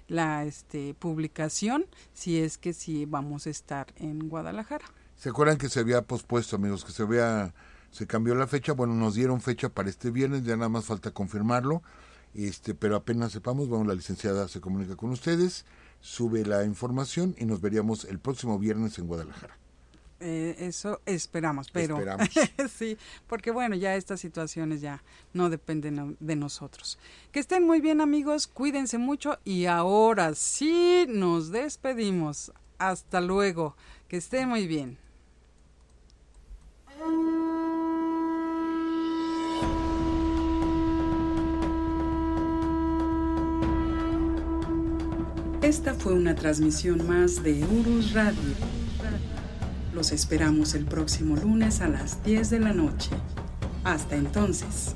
la publicación si es que sí vamos a estar en Guadalajara. ¿Se acuerdan que se había pospuesto, amigos? Que se cambió la fecha. Bueno, nos dieron fecha para este viernes, ya nada más falta confirmarlo. Pero apenas sepamos, bueno, la licenciada se comunica con ustedes, sube la información y nos veríamos el próximo viernes en Guadalajara. Eso esperamos, pero Esperamos. sí, porque bueno, ya estas situaciones ya no dependen de nosotros. Que estén muy bien, amigos, cuídense mucho y ahora sí nos despedimos. Hasta luego, que estén muy bien. Esta fue una transmisión más de Urus Radio. Los esperamos el próximo lunes a las 10 de la noche. Hasta entonces.